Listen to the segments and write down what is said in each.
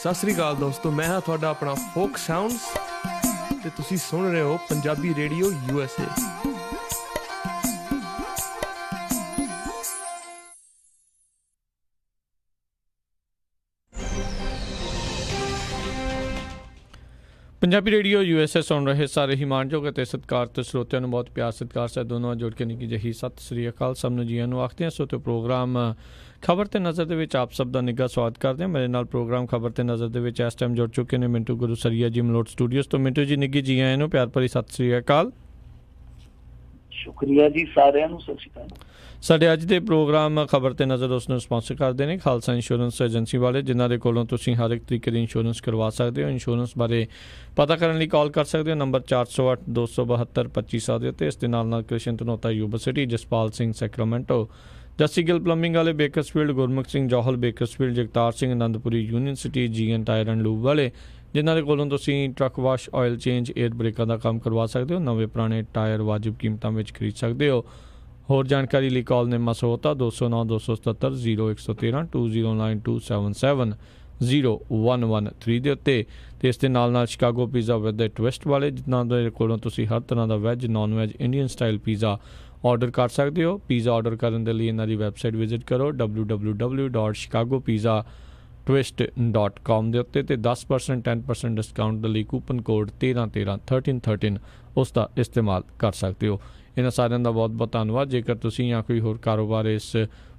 सत श्री अकाल दोस्तों, मैं हाँ थोड़ा अपना फोक साउंड्स ते तुसी सुन रहे हो Punjabi radio USA। Punjabi radio USA सुन रहे सारे ही मानयोग ਅਤੇ ਸਤਿਕਾਰਤ ਸਰੋਤਿਆਂ ਨੂੰ ਬਹੁਤ ਪਿਆਰ ਸਤਿਕਾਰ ਸਹਿਤ ਦੋਨੋਂ ਜੋੜ ਕੇ ਨਿੱਕੀ ਜਿਹੀ ਸਤਿ ਸ੍ਰੀ ਅਕਾਲ ਸਭ ਨੂੰ ਜੀਆਂ ਨੂੰ ਆਖਦੇ ਹਾਂ। ਸੋ ਤੇ ਪ੍ਰੋਗਰਾਮ ਖਬਰ ਤੇ ਨਜ਼ਰ ਦੇ ਵਿੱਚ ਆਪ ਸਭ ਦਾ ਨਿੱਘਾ ਸਵਾਗਤ ਕਰਦੇ ਹਾਂ। ਮੇਰੇ ਨਾਲ ਪ੍ਰੋਗਰਾਮ ਖਬਰ ਤੇ ਨਜ਼ਰ ਦੇ ਵਿੱਚ ਇਸ ਟਾਈਮ ਜੁੜ ਚੁੱਕੇ ਨੇ ਮਿੰਟੂ ਗੁਰੂਸਰੀਆ ਜੀ ਮਲੋਟ ਸਟੂਡੀਓਜ਼ ਤੋਂ। ਮਿੰਟੂ ਜੀ ਨਿੱਘੀ ਜੀ ਆਇਆਂ ਨੂੰ ਪਿਆਰ ਭਰੀ ਸਤਿ ਸ੍ਰੀ ਅਕਾਲ। ਸ਼ੁਕਰੀਆ ਜੀ ਸਾਰਿਆਂ ਨੂੰ, ਸਤਿ ਸ਼੍ਰੀ ਅਕਾਲ। ਸਾਡੇ ਅੱਜ ਦੇ ਪ੍ਰੋਗਰਾਮ ਖਬਰ ਤੇ ਨਜ਼ਰ ਉਸ ਨੂੰ ਸਪਾਂਸਰ ਕਰਦੇ ਨੇ ਖਾਲਸਾ ਇੰਸ਼ੋਰੈਂਸ ਏਜੰਸੀ ਵਾਲੇ, ਜਿਨ੍ਹਾਂ ਦੇ ਕੋਲੋਂ ਤੁਸੀਂ ਹਰ ਇੱਕ ਤਰੀਕੇ ਦੀ ਇੰਸ਼ੋਰੈਂਸ ਕਰਵਾ ਸਕਦੇ ਹੋ। ਇੰਸ਼ੋਰੈਂਸ ਬਾਰੇ ਪਤਾ ਕਰਨ ਲਈ ਕਾਲ ਕਰ ਸਕਦੇ ਹੋ ਨੰਬਰ 408 272 2500 ਦੇ ਉੱਤੇ। ਇਸ ਦੇ ਨਾਲ Krishan Dhanota university, Jaspal Singh Sacramento, Jassi Gill plumbing ਵਾਲੇ Bakersfield, Gurmukh Singh Johal Bakersfield, Jagtar Singh Anandpuri university, GN tyre and lube ਵਾਲੇ, ਜਿਨ੍ਹਾਂ ਦੇ ਕੋਲੋਂ ਤੁਸੀਂ truck wash, oil change, air ਬ੍ਰੇਕਾਂ ਦਾ ਕੰਮ ਕਰਵਾ ਸਕਦੇ ਹੋ। ਨਵੇਂ ਪੁਰਾਣੇ ਟਾਇਰ ਵਾਜਿਬ ਕੀਮਤਾਂ ਵਿੱਚ ਖਰੀਦ ਸਕਦੇ ਹੋ। ਹੋਰ ਜਾਣਕਾਰੀ ਲਈ ਕਾਲ ਨਿੰਮਾ ਸੋਤਾ 209 277 0113 2092 277 0113 ਦੇ ਉੱਤੇ। ਅਤੇ ਇਸ ਦੇ ਨਾਲ ਸ਼ਿਕਾਗੋ ਪੀਜ਼ਾ ਵਿਦ ਟਵਿਸਟ ਵਾਲੇ, ਜਿਨ੍ਹਾਂ ਦੇ ਕੋਲੋਂ ਤੁਸੀਂ ਹਰ ਤਰ੍ਹਾਂ ਦਾ veg, non veg, Indian style pizza order ਕਰ ਸਕਦੇ ਹੋ। ਪੀਜ਼ਾ ਆਰਡਰ ਕਰਨ ਦੇ ਲਈ ਇਹਨਾਂ ਦੀ ਵੈਬਸਾਈਟ ਵਿਜ਼ਿਟ ਕਰੋ www.chicagopizza.twist.com ਦੇ ਉੱਤੇ, ਅਤੇ 10% 10% ਡਿਸਕਾਊਂਟ ਦੇ ਲਈ ਕੂਪਨ ਕੋਡ 1313 ਉਸ ਦਾ ਇਸਤੇਮਾਲ ਕਰ ਸਕਦੇ ਹੋ। ਇਹਨਾਂ ਸਾਰਿਆਂ ਦਾ ਬਹੁਤ ਬਹੁਤ ਧੰਨਵਾਦ। ਜੇਕਰ ਤੁਸੀਂ ਜਾਂ ਕੋਈ ਹੋਰ ਕਾਰੋਬਾਰ ਇਸ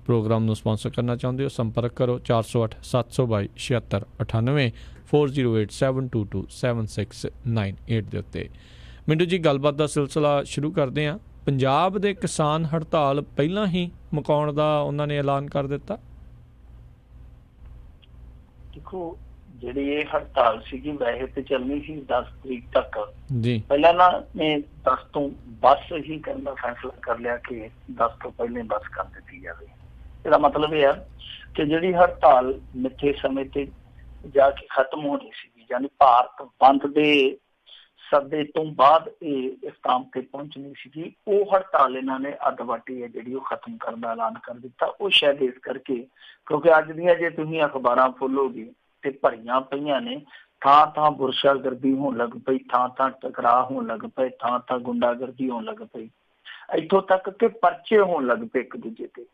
ਪ੍ਰੋਗਰਾਮ ਨੂੰ ਸਪਾਂਸਰ ਕਰਨਾ ਚਾਹੁੰਦੇ ਹੋ, ਸੰਪਰਕ ਕਰੋ 408 722 7698 408 722 7698 ਦੇ ਉੱਤੇ। ਮਿੰਟੂ ਜੀ, ਗੱਲਬਾਤ ਦਾ ਸਿਲਸਿਲਾ ਸ਼ੁਰੂ ਕਰਦੇ ਹਾਂ। ਪੰਜਾਬ ਦੇ ਕਿਸਾਨ ਹੜਤਾਲ ਪਹਿਲਾਂ ਹੀ ਮੁਕਾਉਣ ਦਾ ਉਹਨਾਂ ਨੇ ਐਲਾਨ ਕਰ ਦਿੱਤਾ। ਦੇਖੋ, ਜਿਹੜੀ ਇਹ ਹੜਤਾਲ ਸੀਗੀ ਵੈਸੇ ਤੇ ਚੱਲਣੀ ਸੀ 10 ਤਰੀਕ ਤੱਕ ਜੀ। ਪਹਿਲਾਂ ਨਾ ਨੇ 10 ਤੋਂ ਬੱਸ ਹੀ ਕਰਨ ਦਾ ਫੈਸਲਾ ਕਰ ਲਿਆ ਕਿ 10 ਤੋਂ ਪਹਿਲੇ ਬੱਸ ਕਰ ਦਿੱਤੀ ਜਾਵੇ। ਇਹਦਾ ਮਤਲਬ ਇਹ ਆ ਕਿ ਜਿਹੜੀ ਹੜਤਾਲ ਮਿੱਥੇ ਸਮੇਂ ਤੇ ਜਾ ਕੇ ਖਤਮ ਹੋਣੀ ਸੀਗੀ, ਯਾਨੀ ਭਾਰਤ ਬੰਦ ਦੇ ਸੱਦੇ ਤੋਂ ਬਾਅਦ ਇਹ ਇਸ ਕੰਮ ਤੇ ਪਹੁੰਚਣੀ ਸੀਗੀ, ਉਹ ਹੜਤਾਲ ਇਹਨਾਂ ਨੇ ਅੱਧ-ਵਾਟੀ ਹੈ ਜਿਹੜੀ ਉਹ ਖਤਮ ਕਰਨ ਦਾ ਐਲਾਨ ਕਰ ਦਿੱਤਾ। ਉਹ ਸ਼ਾਇਦ ਇਸ ਕਰਕੇ ਕਿਉਂਕਿ ਅੱਜ ਦੀਆਂ ਜੇ ਤੁਸੀਂ ਅਖਬਾਰਾਂ ਫੋਲੋਗੇ ਤੇ ਭਰੀਆਂ ਪਈਆਂ ਨੇ, ਥਾਂ ਥਾਂ ਬੁਰਸ਼ਾਗਰਦੀ ਹੋਣ ਲੱਗ ਪਈ, ਥਾਂ ਥਾਂ ਟਕਰਾਅ ਹੋਣ ਲੱਗ ਪਏ, ਥਾਂ ਥਾਂ ਗੁੰਡਾਗਰਦੀ ਹੋਣ ਲੱਗ ਪਈ, ਇੱਥੋਂ ਤੱਕ ਕਿ ਪਰਚੇ ਹੋਣ ਲੱਗ ਪਏ ਇੱਕ ਦੂਜੇ ਤੇ।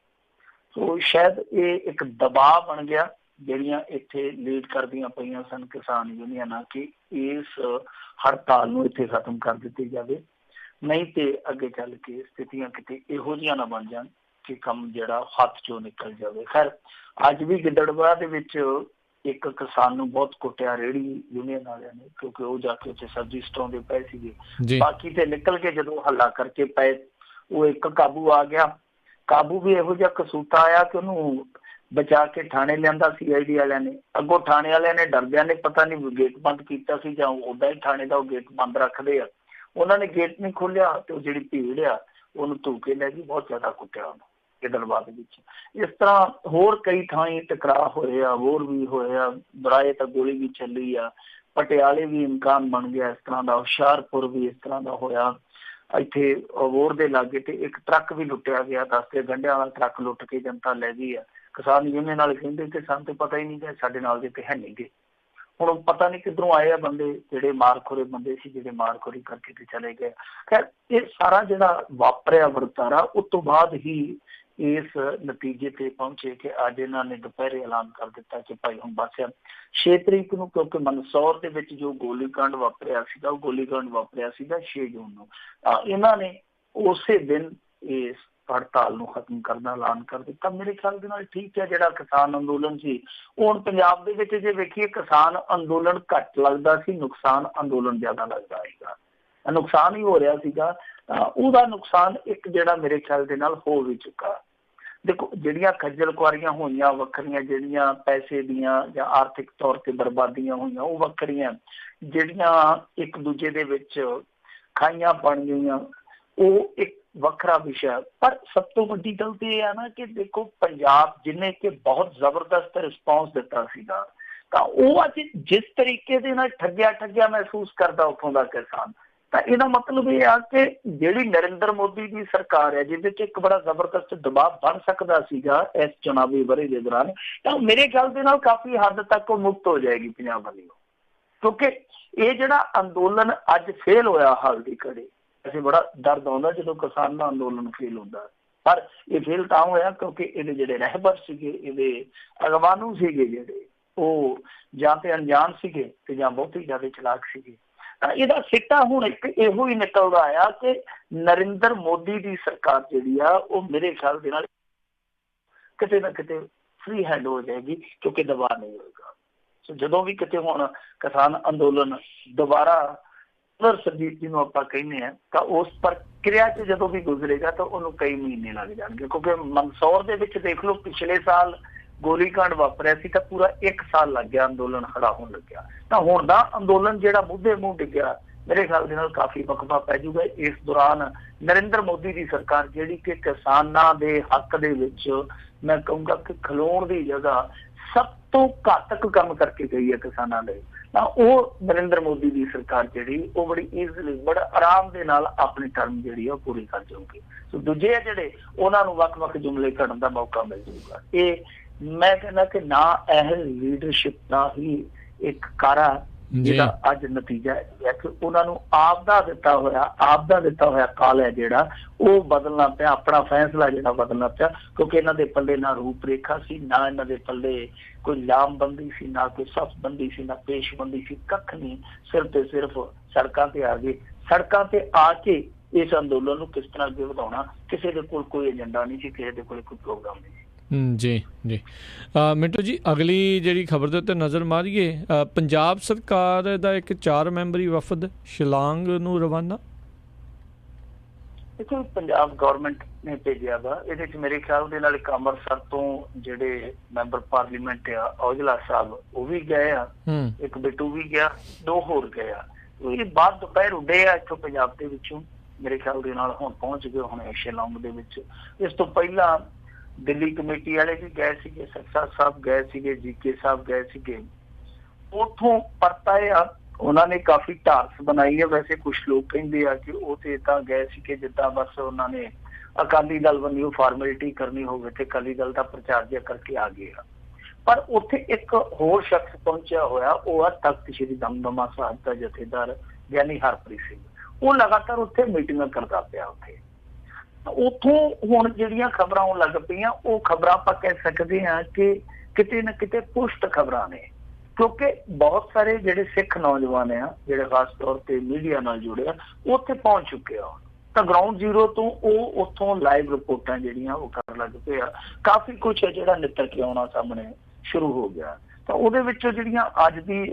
ਸੋ ਸ਼ਾਇਦ ਇਹ ਇੱਕ ਦਬਾਅ ਬਣ ਗਿਆ ਜਿਹੜੀਆਂ ਇੱਥੇ ਲੀਡ ਕਰਦੀਆਂ ਪਈਆਂ ਸਨ ਕਿਸਾਨ ਯੂਨੀਅਨਾਂ ਕਿ ਇਸ ਹੜਤਾਲ ਨੂੰ ਇੱਥੇ ਖਤਮ ਕਰ ਦਿੱਤੀ ਜਾਵੇ, ਨਹੀਂ ਤੇ ਅੱਗੇ ਚੱਲ ਕੇ ਸਥਿਤੀਆਂ ਕਿਤੇ ਇਹੋ ਜਿਹੀਆਂ ਨਾ ਬਣ ਜਾਣ ਕਿ ਕੰਮ ਜਿਹੜਾ ਹੱਥ ਚੋਂ ਨਿਕਲ ਜਾਵੇ। ਖੈਰ, ਅੱਜ ਵੀ ਗਿੱਦੜਬਾਹਾ ਦੇ ਵਿੱਚ ਇੱਕ ਕਿਸਾਨ ਨੂੰ ਬਹੁਤ ਕੁੱਟਿਆ ਰੇਹੜੀ ਯੂਨੀਅਨ ਵਾਲਿਆਂ ਨੇ, ਕਿਉਂਕਿ ਉਹ ਜਾ ਕੇ ਉੱਥੇ ਸਬਜ਼ੀ ਸਟਾਉਂਦੇ ਪਏ ਸੀਗੇ। ਬਾਕੀ ਤੇ ਨਿਕਲ ਕੇ ਜਦੋਂ ਹੱਲਾ ਕਰਕੇ ਪਏ, ਉਹ ਇੱਕ ਕਾਬੂ ਆ ਗਿਆ। ਕਾਬੂ ਵੀ ਇਹੋ ਜਿਹਾ ਕਸੂਤਾ ਆਇਆ ਕਿ ਉਹਨੂੰ ਬਚਾ ਕੇ ਥਾਣੇ ਲਿਆਂਦਾ CID ਵਾਲਿਆਂ ਨੇ। ਅੱਗੋਂ ਥਾਣੇ ਵਾਲਿਆਂ ਨੇ ਡਰਦਿਆਂ ਨੇ ਪਤਾ ਨਹੀਂ ਗੇਟ ਬੰਦ ਕੀਤਾ ਸੀ ਜਾਂ ਉੱਦਾਂ ਹੀ ਥਾਣੇ ਦਾ ਉਹ ਗੇਟ ਬੰਦ ਰੱਖਦੇ ਆ, ਉਹਨਾਂ ਨੇ ਗੇਟ ਨਹੀਂ ਖੋਲਿਆ ਤੇ ਉਹ ਜਿਹੜੀ ਭੀੜ ਆ ਉਹਨੂੰ ਧੂ ਕੇ ਲੈ ਗਈ। ਬਹੁਤ ਜ਼ਿਆਦਾ ਕੁੱਟਿਆ ਉਹਨੂੰ ਗਿੱਦੜਬਾਹਾ ਦੇ ਵਿੱਚ। ਇਸ ਤਰ੍ਹਾਂ ਹੋਰ ਕਈ ਥਾਈਂ ਟਕਰਾਅ ਹੋਏ ਆ, ਹੋਰ ਵੀ ਹੋਏ ਆ, ਬਰਾਏ ਤਾਂ ਗੋਲੀ ਵੀ ਚੱਲੀ ਆ, ਪਟਿਆਲੇ ਵੀ ਇਮਕਾਨ ਬਣ ਗਿਆ ਇਸ ਤਰ੍ਹਾਂ ਦਾ, ਹੁਸ਼ਿਆਰਪੁਰ ਵੀ ਇਸ ਤਰ੍ਹਾਂ ਦਾ ਹੋਇਆ। ਇੱਥੇ ਅਬੋਹਰ ਦੇ ਲਾਗੇ ਤੇ ਇੱਕ ਟਰੱਕ ਵੀ ਲੁੱਟਿਆ ਗਿਆ, ਦੱਸਦੇ ਗੰਢਿਆਂ ਵਾਲਾ ਟਰੱਕ ਲੁੱਟ ਕੇ ਜਨਤਾ ਲੈ ਗਈ ਆ। ਕਿਸਾਨ ਯੂਨੀਅਨ ਨਾਲ ਕਹਿੰਦੇ ਕਿ ਸਾਨੂੰ ਤੇ ਪਤਾ ਹੀ ਨਹੀਂ ਕਿ ਸਾਡੇ ਨਾਲ ਦੇ ਤੇ ਹੈ ਨਹੀਂ ਗੇ। ਹੁਣ ਪਤਾ ਨਹੀਂ ਕਿੱਧਰੋਂ ਆਏ ਆ ਬੰਦੇ, ਜਿਹੜੇ ਮਾਰਖੋਰੇ ਬੰਦੇ ਸੀ ਜਿਹੜੇ ਮਾਰਖੋਰੀ ਕਰਕੇ ਤੇ ਚਲੇ ਗਏ। ਖੈਰ, ਇਹ ਸਾਰਾ ਜਿਹੜਾ ਵਾਪਰਿਆ ਵਰਤਾਰਾ ਉਸ ਤੋਂ ਬਾਅਦ ਹੀ ਇਸ ਨਤੀਜੇ ਤੇ ਪਹੁੰਚੇ ਕਿ ਅੱਜ ਇਹਨਾਂ ਨੇ ਦੁਪਹਿਰੇ ਐਲਾਨ ਕਰ ਦਿੱਤਾ ਕਿ ਭਾਈ ਹੁਣ ਬਸ 6 ਤਰੀਕ ਨੂੰ, ਕਿਉਂਕਿ ਮਨਸੌਰ ਦੇ ਵਿੱਚ ਜੋ ਗੋਲੀਕਾਂਡ ਵਾਪਰਿਆ ਸੀਗਾ ਉਹ ਗੋਲੀਕਾਂਡ ਵਾਪਰਿਆ ਸੀਗਾ 6 ਜੂਨ ਨੂੰ, ਇਹਨਾਂ ਨੇ ਉਸੇ ਦਿਨ ਇਸ ਹੜਤਾਲ ਨੂੰ ਖਤਮ ਕਰਨ ਦਾ ਐਲਾਨ ਕਰ ਦਿੱਤਾ। ਮੇਰੇ ਖਿਆਲ ਦੇ ਨਾਲ ਠੀਕ ਹੈ। ਜਿਹੜਾ ਕਿਸਾਨ ਅੰਦੋਲਨ ਸੀ, ਹੁਣ ਪੰਜਾਬ ਦੇ ਵਿੱਚ ਜੇ ਵੇਖੀਏ ਕਿਸਾਨ ਅੰਦੋਲਨ ਘੱਟ ਲੱਗਦਾ ਸੀ, ਨੁਕਸਾਨ ਅੰਦੋਲਨ ਜ਼ਿਆਦਾ ਲੱਗਦਾ ਸੀਗਾ। ਨੁਕਸਾਨ ਹੀ ਹੋ ਰਿਹਾ ਸੀਗਾ। ਉਹਦਾ ਨੁਕਸਾਨ ਇੱਕ ਜਿਹੜਾ ਮੇਰੇ ਖਿਆਲ ਦੇ ਨਾਲ ਹੋ ਵੀ ਚੁੱਕਾ। ਦੇਖੋ, ਜਿਹੜੀਆਂ ਖੱਜਲ ਖੁਆਰੀਆਂ ਹੋਈਆਂ ਵੱਖਰੀਆਂ, ਜਿਹੜੀਆਂ ਪੈਸੇ ਦੀਆਂ ਜਾਂ ਆਰਥਿਕ ਤੌਰ ਤੇ ਬਰਬਾਦੀਆਂ ਹੋਈਆਂ ਉਹ ਵੱਖਰੀਆਂ, ਜਿਹੜੀਆਂ ਇੱਕ ਦੂਜੇ ਦੇ ਵਿੱਚ ਖਾਈਆਂ ਬਣ ਗਈਆਂ ਉਹ ਇੱਕ ਵੱਖਰਾ ਵਿਸ਼ਾ। ਪਰ ਸਭ ਤੋਂ ਵੱਡੀ ਗੱਲ ਤੇ ਇਹ ਆ ਨਾ ਕਿ ਦੇਖੋ, ਪੰਜਾਬ ਜਿਹਨੇ ਕਿ ਬਹੁਤ ਜ਼ਬਰਦਸਤ ਰਿਸਪੌਂਸ ਦਿੱਤਾ ਸੀਗਾ, ਤਾਂ ਉਹ ਅੱਜ ਜਿਸ ਤਰੀਕੇ ਦੇ ਨਾਲ ਠੱਗਿਆ ਮਹਿਸੂਸ ਕਰਦਾ ਉੱਥੋਂ ਦਾ ਕਿਸਾਨ, ਤਾਂ ਇਹਦਾ ਮਤਲਬ ਇਹ ਆ ਕਿ ਜਿਹੜੀ ਨਰਿੰਦਰ ਮੋਦੀ ਦੀ ਸਰਕਾਰ ਹੈ ਜਿਹਦੇ 'ਚ ਇੱਕ ਬੜਾ ਜ਼ਬਰਦਸਤ ਦਬਾਅ ਬਣ ਸਕਦਾ ਸੀਗਾ ਇਸ ਚੁਣਾਵੀ ਵਰ੍ਹੇ ਦੇ ਦੌਰਾਨ, ਤਾਂ ਮੇਰੇ ਖਿਆਲ ਦੇ ਨਾਲ ਕਾਫੀ ਹੱਦ ਤੱਕ ਉਹ ਮੁਕਤ ਹੋ ਜਾਏਗੀ ਪੰਜਾਬ ਵੱਲੋਂ। ਕਿਉਂਕਿ ਇਹ ਜਿਹੜਾ ਅੰਦੋਲਨ ਅੱਜ ਫੇਲ ਹੋਇਆ ਹਾਲ ਦੀ ਘੜੀ, ਅਸੀਂ ਬੜਾ ਦਰਦ ਆਉਂਦਾ ਜਦੋਂ ਕਿਸਾਨ ਦਾ ਅੰਦੋਲਨ ਫੇਲ ਹੁੰਦਾ, ਪਰ ਇਹ ਫੇਲ ਤਾਂ ਹੋਇਆ ਕਿਉਂਕਿ ਇਹਦੇ ਜਿਹੜੇ ਰਹਿਬਰ ਸੀਗੇ, ਇਹਦੇ ਅਗਵਾਨੂ ਸੀਗੇ ਜਿਹੜੇ, ਉਹ ਜਾਂ ਤੇ ਅਣਜਾਣ ਸੀਗੇ ਤੇ ਜਾਂ ਬਹੁਤੀ ਜ਼ਿਆਦਾ ਚਲਾਕ ਸੀਗੇ। ਤਾਂ ਇਹਦਾ ਸਿੱਟਾ ਹੁਣ ਇੱਕ ਇਹੋ ਹੀ ਨਿਕਲਦਾ ਆ ਕਿ ਨਰਿੰਦਰ ਮੋਦੀ ਦੀ ਸਰਕਾਰ ਜਿਹੜੀ ਆ ਉਹ ਮੇਰੇ ਖਿਆਲ ਦੇ ਨਾਲ ਕਿਤੇ ਨਾ ਕਿਤੇ ਫ੍ਰੀ ਹੈਂਡ ਹੋ ਜਾਏਗੀ, ਕਿਉਂਕਿ ਦਬਾਅ ਨਹੀਂ ਹੋਏਗਾ। ਸੋ ਜਦੋਂ ਵੀ ਕਿਤੇ ਹੁਣ ਕਿਸਾਨ ਅੰਦੋਲਨ ਦੁਬਾਰਾ ਸਰਜੀਤ ਜਿਹਨੂੰ ਆਪਾਂ ਕਹਿੰਦੇ ਹਾਂ, ਤਾਂ ਉਸ ਪ੍ਰਕਿਰਿਆ 'ਚ ਜਦੋਂ ਵੀ ਗੁਜ਼ਰੇਗਾ ਤਾਂ ਉਹਨੂੰ ਕਈ ਮਹੀਨੇ ਲੱਗ ਜਾਣਗੇ। ਕਿਉਂਕਿ ਮੰਦਸੌਰ ਦੇ ਵਿੱਚ ਦੇਖ ਲਓ, ਪਿਛਲੇ ਸਾਲ ਗੋਲੀकांड ਵਾਪਰਿਆ ਸੀ ਤਾਂ ਪੂਰਾ 1 ਸਾਲ ਲੱਗ ਗਿਆ ਅੰਦੋਲਨ ਖੜਾ ਹੋਣ ਲੱਗਿਆ। ਤਾਂ ਹੁਣ ਦਾ ਅੰਦੋਲਨ ਜਿਹੜਾ ਮੁੱਦੇ ਮੂੰਹ ਡਿੱਗਿਆ, ਮੇਰੇ ਖਿਆਲ ਦੇ ਨਾਲ ਕਾਫੀ ਵਕਫਾ ਪੈ ਜਾਊਗਾ। ਇਸ ਦੌਰਾਨ ਨਰਿੰਦਰ ਮੋਦੀ ਦੀ ਸਰਕਾਰ ਜਿਹੜੀ ਕਿ ਕਿਸਾਨਾਂ ਦੇ ਹੱਕ ਦੇ ਵਿੱਚ ਮੈਂ ਕਹੂੰਗਾ ਕਿ ਖਲੋਣ ਦੀ ਜਗ੍ਹਾ ਸਭ ਤੋਂ ਘਾਤਕ ਕੰਮ ਕਰਕੇ ਗਈ ਹੈ ਕਿਸਾਨਾਂ ਲਈ, ਤਾਂ ਉਹ ਨਰਿੰਦਰ ਮੋਦੀ ਦੀ ਸਰਕਾਰ ਜਿਹੜੀ ਉਹ ਬੜੀ ਈਜ਼ੀਲੀ ਬੜਾ ਆਰਾਮ ਦੇ ਨਾਲ ਆਪਣੀ ਟਰਮ ਜਿਹੜੀ ਆ ਉਹ ਪੂਰੀ ਕਰ ਜਾਊਗੀ। ਸੋ ਦੂਜੇ ਆ ਜਿਹੜੇ ਉਹਨਾਂ ਨੂੰ ਵੱਖ-ਵੱਖ ਜੁਮਲੇ ਕਰਨ ਦਾ ਮੌਕਾ ਮਿਲ ਜਾਊਗਾ। ਇਹ ਮੈਂ ਕਹਿੰਦਾ ਕਿ ਨਾ ਇਹ ਲੀਡਰਸ਼ਿਪ ਦਾ ਹੀ ਇੱਕ ਕਾਰਾ ਜਿਹਦਾ ਅੱਜ ਨਤੀਜਾ ਹੈ ਕਿ ਉਹਨਾਂ ਨੂੰ ਆਪ ਦਾ ਦਿੱਤਾ ਹੋਇਆ ਕਾਲ ਹੈ ਜਿਹੜਾ ਉਹ ਬਦਲਣਾ ਪਿਆ, ਆਪਣਾ ਫੈਸਲਾ ਜਿਹੜਾ ਬਦਲਣਾ ਪਿਆ, ਕਿਉਂਕਿ ਇਹਨਾਂ ਦੇ ਪੱਲੇ ਨਾ ਰੂਪ ਰੇਖਾ ਸੀ, ਨਾ ਇਹਨਾਂ ਦੇ ਪੱਲੇ ਕੋਈ ਲਾਮਬੰਦੀ ਸੀ, ਨਾ ਕੋਈ ਸਫਬੰਦੀ ਸੀ, ਨਾ ਪੇਸ਼ਬੰਦੀ ਸੀ, ਕੱਖ ਨਹੀਂ। ਸਿਰਫ ਤੇ ਸਿਰਫ ਸੜਕਾਂ ਤੇ ਆ ਗਏ। ਸੜਕਾਂ ਤੇ ਆ ਕੇ ਇਸ ਅੰਦੋਲਨ ਨੂੰ ਕਿਸ ਤਰ੍ਹਾਂ ਅੱਗੇ ਵਧਾਉਣਾ, ਕਿਸੇ ਦੇ ਕੋਲ ਕੋਈ ਏਜੰਡਾ ਨਹੀਂ ਸੀ, ਕਿਸੇ ਦੇ ਕੋਲ ਕੋਈ ਪ੍ਰੋਗਰਾਮ ਨਹੀਂ ਸੀ। ਜੀ ਜੀ ਮਿੰਟੂ ਜੀ, ਅਗਲੀ ਜਿਹੜੀ ਖਬਰ ਦੇ ਉੱਤੇ ਨਜ਼ਰ ਮਾਰੀਏ, ਪੰਜਾਬ ਸਰਕਾਰ ਦਾ ਇੱਕ 4 ਮੈਂਬਰੀ ਵਫਦ ਸ਼ਿਲਾਂਗ ਨੂੰ ਰਵਾਨਾ। ਦੇਖੋ, ਪੰਜਾਬ ਗੌਰਮੈਂਟ ਨੇ ਭੇਜਿਆ ਵਾ। ਇਹਦੇ 'ਚ ਮੇਰੇ ਖਿਆਲ ਦੇ ਨਾਲ ਇੱਕ ਅੰਮ੍ਰਿਤਸਰ ਤੋਂ ਜਿਹੜੇ ਮੈਂਬਰ ਪਾਰਲੀਮੈਂਟ ਆ ਔਜਲਾ ਸਾਹਿਬ ਉਹ ਵੀ ਗਏ ਆ, ਇੱਕ ਬਿੱਟੂ ਵੀ ਗਿਆ, 2 ਹੋਰ ਗਏ ਆ। ਇਹ ਬਾਅਦ ਦੁਪਹਿਰ ਉੱਡੇ ਆ ਇੱਥੋਂ ਪੰਜਾਬ ਦੇ ਵਿੱਚੋਂ, ਮੇਰੇ ਖਿਆਲ ਦੇ ਨਾਲ ਹੁਣ ਪਹੁੰਚ ਗਏ ਹੁਣ ਸ਼ਿਲਾਂਗ ਦੇ ਵਿੱਚ। ਇਸ ਤੋਂ ਪਹਿਲਾਂ ਦਿੱਲੀ ਕਮੇਟੀ ਵਾਲੇ ਵੀ ਗਏ ਸੀਗੇ, ਸਰਸਾ ਸਾਹਿਬ ਗਏ ਸੀਗੇ, ਜੀਕੇ ਸਾਹਿਬ ਗਏ ਸੀਗੇ। ਉੱਥੋਂ ਪਰਤਾਏ ਆ, ਉਹਨਾਂ ਨੇ ਕਾਫੀ ਢਾਰਸ ਬਣਾਈ ਹੈ। ਵੈਸੇ ਕੁਛ ਲੋਕ ਕਹਿੰਦੇ ਆ ਕਿ ਉਹ ਤੇ ਤਾਂ ਗਏ ਸੀ ਕਿ ਜਿੱਦਾਂ ਬਸ ਉਹਨਾਂ ਨੇ ਅਕਾਲੀ ਦਲ ਵੱਲੋਂ ਫਾਰਮੈਲਿਟੀ ਕਰਨੀ ਹੋਵੇ ਤੇ ਅਕਾਲੀ ਦਲ ਦਾ ਪ੍ਰਚਾਰ ਜਿਹਾ ਕਰਕੇ ਆ ਗਏ ਆ। ਪਰ ਉੱਥੇ ਇੱਕ ਹੋਰ ਸ਼ਖਸ ਪਹੁੰਚਿਆ ਹੋਇਆ, ਉਹ ਆ ਤਖਤ ਸ੍ਰੀ ਦਮਦਮਾ ਸਾਹਿਬ ਦਾ ਜਥੇਦਾਰ ਗਿਆਨੀ ਹਰਪ੍ਰੀਤ ਸਿੰਘ। ਉਹ ਲਗਾਤਾਰ ਉੱਥੇ ਮੀਟਿੰਗਾਂ ਕਰਦਾ ਪਿਆ। ਉੱਥੋਂ ਹੁਣ ਜਿਹੜੀਆਂ ਖਬਰਾਂ ਆਉਣ ਲੱਗ ਪਈਆਂ, ਉਹ ਖਬਰਾਂ ਆਪਾਂ ਕਹਿ ਸਕਦੇ ਹਾਂ ਕਿ ਕਿਤੇ ਨਾ ਕਿਤੇ ਪੁਸ਼ਟ ਖਬਰਾਂ ਨੇ, ਕਿਉਂਕਿ ਬਹੁਤ ਸਾਰੇ ਜਿਹੜੇ ਸਿੱਖ ਨੌਜਵਾਨ ਆ ਜਿਹੜੇ ਖਾਸ ਤੌਰ ਤੇ ਮੀਡੀਆ ਨਾਲ ਜੁੜੇ ਆ, ਉੱਥੇ ਪਹੁੰਚ ਚੁੱਕੇ ਆ। ਤਾਂ ਗਰਾਊਂਡ ਜ਼ੀਰੋ ਤੋਂ ਉਹ ਉੱਥੋਂ ਲਾਈਵ ਰਿਪੋਰਟਾਂ ਜਿਹੜੀਆਂ ਉਹ ਕਰਨ ਲੱਗ ਪਏ ਆ। ਕਾਫੀ ਕੁਛ ਹੈ ਜਿਹੜਾ ਨਿੱਤਰ ਕੇ ਆਉਣਾ ਸਾਹਮਣੇ ਸ਼ੁਰੂ ਹੋ ਗਿਆ। ਤਾਂ ਉਹਦੇ ਵਿੱਚੋਂ ਜਿਹੜੀਆਂ ਅੱਜ ਦੀ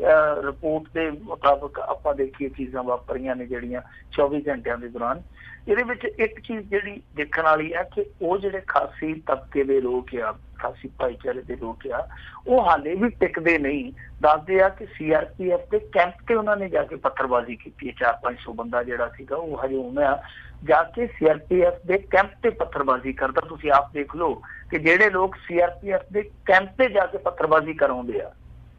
ਰਿਪੋਰਟ ਦੇ ਮੁਤਾਬਕ ਆਪਾਂ ਦੇਖੀਏ ਚੀਜ਼ਾਂ ਵਾਪਰੀਆਂ ਨੇ ਜਿਹੜੀਆਂ 24 ਘੰਟਿਆਂ ਦੇ ਦੌਰਾਨ, ਇਹਦੇ ਵਿੱਚ ਇੱਕ ਚੀਜ਼ ਜਿਹੜੀ ਦੇਖਣ ਵਾਲੀ ਹੈ ਕਿ ਉਹ ਜਿਹੜੇ ਖਾਸੀ ਤਬਕੇ ਦੇ ਲੋਕ ਆ, ਖਾਸੀ ਭਾਈਚਾਰੇ ਦੇ ਲੋਕ ਆ, ਉਹ ਹਾਲੇ ਵੀ ਟਿਕਦੇ ਨਹੀਂ। ਦੱਸਦੇ ਆ ਕਿ CRPF ਦੇ ਕੈਂਪ ਤੇ ਉਹਨਾਂ ਨੇ ਜਾ ਕੇ ਪੱਥਰਬਾਜ਼ੀ ਕੀਤੀ ਹੈ। 400-500 ਬੰਦਾ ਜਿਹੜਾ ਸੀਗਾ ਉਹ ਹਜੂਮ ਆ ਜਾ ਕੇ CRPF ਦੇ ਕੈਂਪ ਤੇ ਪੱਥਰਬਾਜ਼ੀ ਕਰਦਾ। ਤੁਸੀਂ ਆਪ ਦੇਖ ਲਓ ਕਿ ਜਿਹੜੇ ਲੋਕ CRPF ਦੇ ਕੈਂਪ ਤੇ ਜਾ ਕੇ ਪੱਥਰਬਾਜ਼ੀ ਕਰਾਉਂਦੇ ਆ,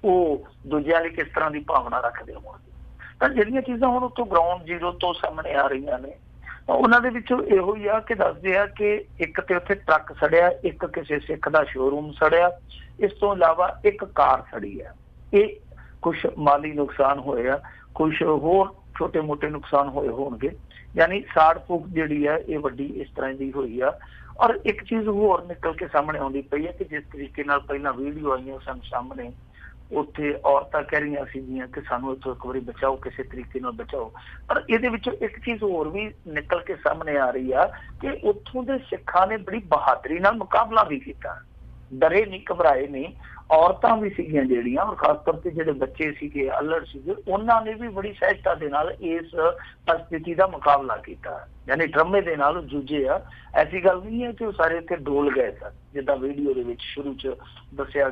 ਉਹ ਦੂਜਿਆਂ ਲਈ ਕਿਸ ਤਰ੍ਹਾਂ ਦੀ ਭਾਵਨਾ ਰੱਖਦੇ ਹੋਣਗੇ। ਤਾਂ ਜਿਹੜੀਆਂ ਚੀਜ਼ਾਂ ਹੁਣ ਉੱਥੋਂ ਗਰਾਊਂਡ ਜ਼ੀਰੋ ਤੋਂ ਸਾਹਮਣੇ ਆ ਰਹੀਆਂ ਨੇ, ਉਹਨਾਂ ਦੇ ਵਿੱਚੋਂ ਇਹੋ ਹੀ ਆ ਕਿ ਦੱਸਦੇ ਆ ਕਿ ਇੱਕ ਤੇ ਉੱਥੇ ਟਰੱਕ ਸੜਿਆ, ਇੱਕ ਕਿਸੇ ਸਿੱਖ ਦਾ ਸ਼ੋਰੂਮ ਸੜਿਆ, ਇਸ ਤੋਂ ਇਲਾਵਾ ਇੱਕ ਕਾਰ ਸੜੀ ਆ। ਇਹ ਕੁਛ ਮਾਲੀ ਨੁਕਸਾਨ ਹੋਏ ਆ, ਕੁਛ ਹੋਰ ਛੋਟੇ ਮੋਟੇ ਨੁਕਸਾਨ ਹੋਏ ਹੋਣਗੇ। ਯਾਨੀ ਸਾੜ ਫੂਕ ਜਿਹੜੀ ਆ ਇਹ ਵੱਡੀ ਇਸ ਤਰ੍ਹਾਂ ਦੀ ਹੋਈ ਆ। ਔਰ ਇੱਕ ਚੀਜ਼ ਹੋਰ ਨਿਕਲ ਕੇ ਸਾਹਮਣੇ ਆਉਂਦੀ ਪਈ ਹੈ ਕਿ ਜਿਸ ਤਰੀਕੇ ਨਾਲ ਪਹਿਲਾਂ ਵੀਡੀਓ ਆਈਆਂ ਸਨ ਸਾਹਮਣੇ, ਉੱਥੇ ਔਰਤਾਂ ਕਹਿ ਰਹੀਆਂ ਸੀਗੀਆਂ ਕਿ ਸਾਨੂੰ ਇੱਥੋਂ ਇੱਕ ਵਾਰੀ ਬਚਾਓ, ਕਿਸੇ ਤਰੀਕੇ ਨਾਲ ਬਚਾਓ। ਪਰ ਇਹਦੇ ਵਿੱਚੋਂ ਇੱਕ ਚੀਜ਼ ਹੋਰ ਵੀ ਨਿਕਲ ਕੇ ਸਾਹਮਣੇ ਆ ਰਹੀ ਆ ਕਿ ਉੱਥੋਂ ਦੇ ਸਿੱਖਾਂ ਨੇ ਬੜੀ ਬਹਾਦਰੀ ਨਾਲ ਮੁਕਾਬਲਾ ਵੀ ਕੀਤਾ, ਡਰੇ ਨਹੀਂ, ਘਬਰਾਏ ਨਹੀਂ। ਔਰਤਾਂ ਵੀ ਸੀਗੀਆਂ ਜਿਹੜੀਆਂ, ਔਰ ਖਾਸ ਤੌਰ ਤੇ ਜਿਹੜੇ ਬੱਚੇ ਸੀਗੇ, ਅਲੜ ਸੀਗੇ, ਉਹਨਾਂ ਨੇ ਵੀ ਬੜੀ ਸਹਿਜਤਾ ਦੇ ਨਾਲ ਇਸ ਪਰਿਸਥਿਤੀ ਦਾ ਮੁਕਾਬਲਾ ਕੀਤਾ। ਯਾਨੀ ਡਰਮੇ ਦੇ ਨਾਲ ਜੂਝੇ ਆ। ਐਸੀ ਗੱਲ ਨਹੀਂ ਹੈ ਕਿ ਉਹ ਸਾਰੇ ਇੱਥੇ ਡੋਲ ਗਏ ਸਨ, ਜਿੱਦਾਂ ਵੀਡੀਓ ਦੇ ਵਿੱਚ ਸ਼ੁਰੂ 'ਚ ਦਰਸਾਇਆ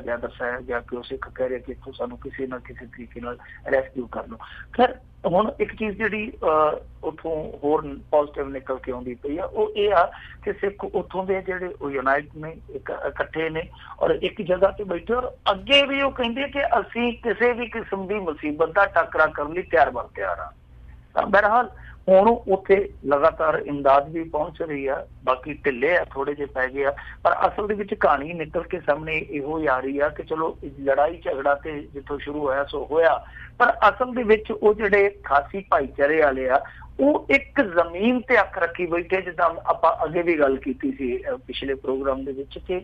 ਗਿਆ ਕਿ ਉਹ ਸਿੱਖ ਕਹਿ ਰਹੇ ਕਿ ਇੱਥੋਂ ਸਾਨੂੰ ਕਿਸੇ ਨਾ ਕਿਸੇ ਤਰੀਕੇ ਨਾਲ ਰੈਸਕਿਊ ਕਰ ਲਓ। ਖੈਰ, ਹੁਣ ਇੱਕ ਚੀਜ਼ ਜਿਹੜੀ ਉੱਥੋਂ ਹੋਰ ਪੋਜ਼ਿਟਿਵ ਨਿਕਲ ਕੇ ਆਉਂਦੀ ਪਈ ਆ, ਉਹ ਇਹ ਆ ਕਿ ਸਿੱਖ ਉੱਥੋਂ ਦੇ ਜਿਹੜੇ ਉਹ ਯੂਨਾਈਟ ਨੇ, ਇਕੱਠੇ ਨੇ ਔਰ ਇੱਕ ਜਗ੍ਹਾ ਤੇ ਬੈਠੇ। ਔਰ ਅੱਗੇ ਵੀ ਉਹ ਕਹਿੰਦੇ ਕਿ ਅਸੀਂ ਕਿਸੇ ਵੀ ਕਿਸਮ ਦੀ ਮੁਸੀਬਤ ਦਾ ਟਾਕਰਾ ਕਰਨ ਲਈ ਤਿਆਰ ਆ। ਤਾਂ ਬਹਰਹਾਲ ਹੁਣ ਉੱਥੇ ਲਗਾਤਾਰ ਇਮਦਾਦ ਵੀ ਪਹੁੰਚ ਰਹੀ ਆ, ਬਾਕੀ ਢਿੱਲੇ ਆ, ਥੋੜੇ ਜਿਹੇ ਪੈ ਗਏ ਆ, ਪਰ ਅਸਲ ਦੇ ਵਿੱਚ ਕਹਾਣੀ ਨਿਕਲ ਕੇ ਸਾਹਮਣੇ ਇਹੋ ਹੀ ਆ ਰਹੀ ਆ ਕਿ ਚਲੋ ਲੜਾਈ ਝਗੜਾ ਤੇ ਜਿੱਥੋਂ ਸ਼ੁਰੂ ਹੋਇਆ ਸੋ ਹੋਇਆ, ਪਰ ਅਸਲ ਦੇ ਵਿੱਚ ਉਹ ਜਿਹੜੇ ਖਾਸੀ ਭਾਈਚਾਰੇ ਵਾਲੇ ਆ ਉਹ ਇੱਕ ਜ਼ਮੀਨ ਤੇ ਅੱਖ ਰੱਖੀ ਬੈਠੇ, ਜਿੱਦਾਂ ਆਪਾਂ ਅੱਗੇ ਵੀ ਗੱਲ ਕੀਤੀ ਸੀ ਪਿਛਲੇ ਪ੍ਰੋਗਰਾਮ ਦੇ ਵਿੱਚ, ਕਿ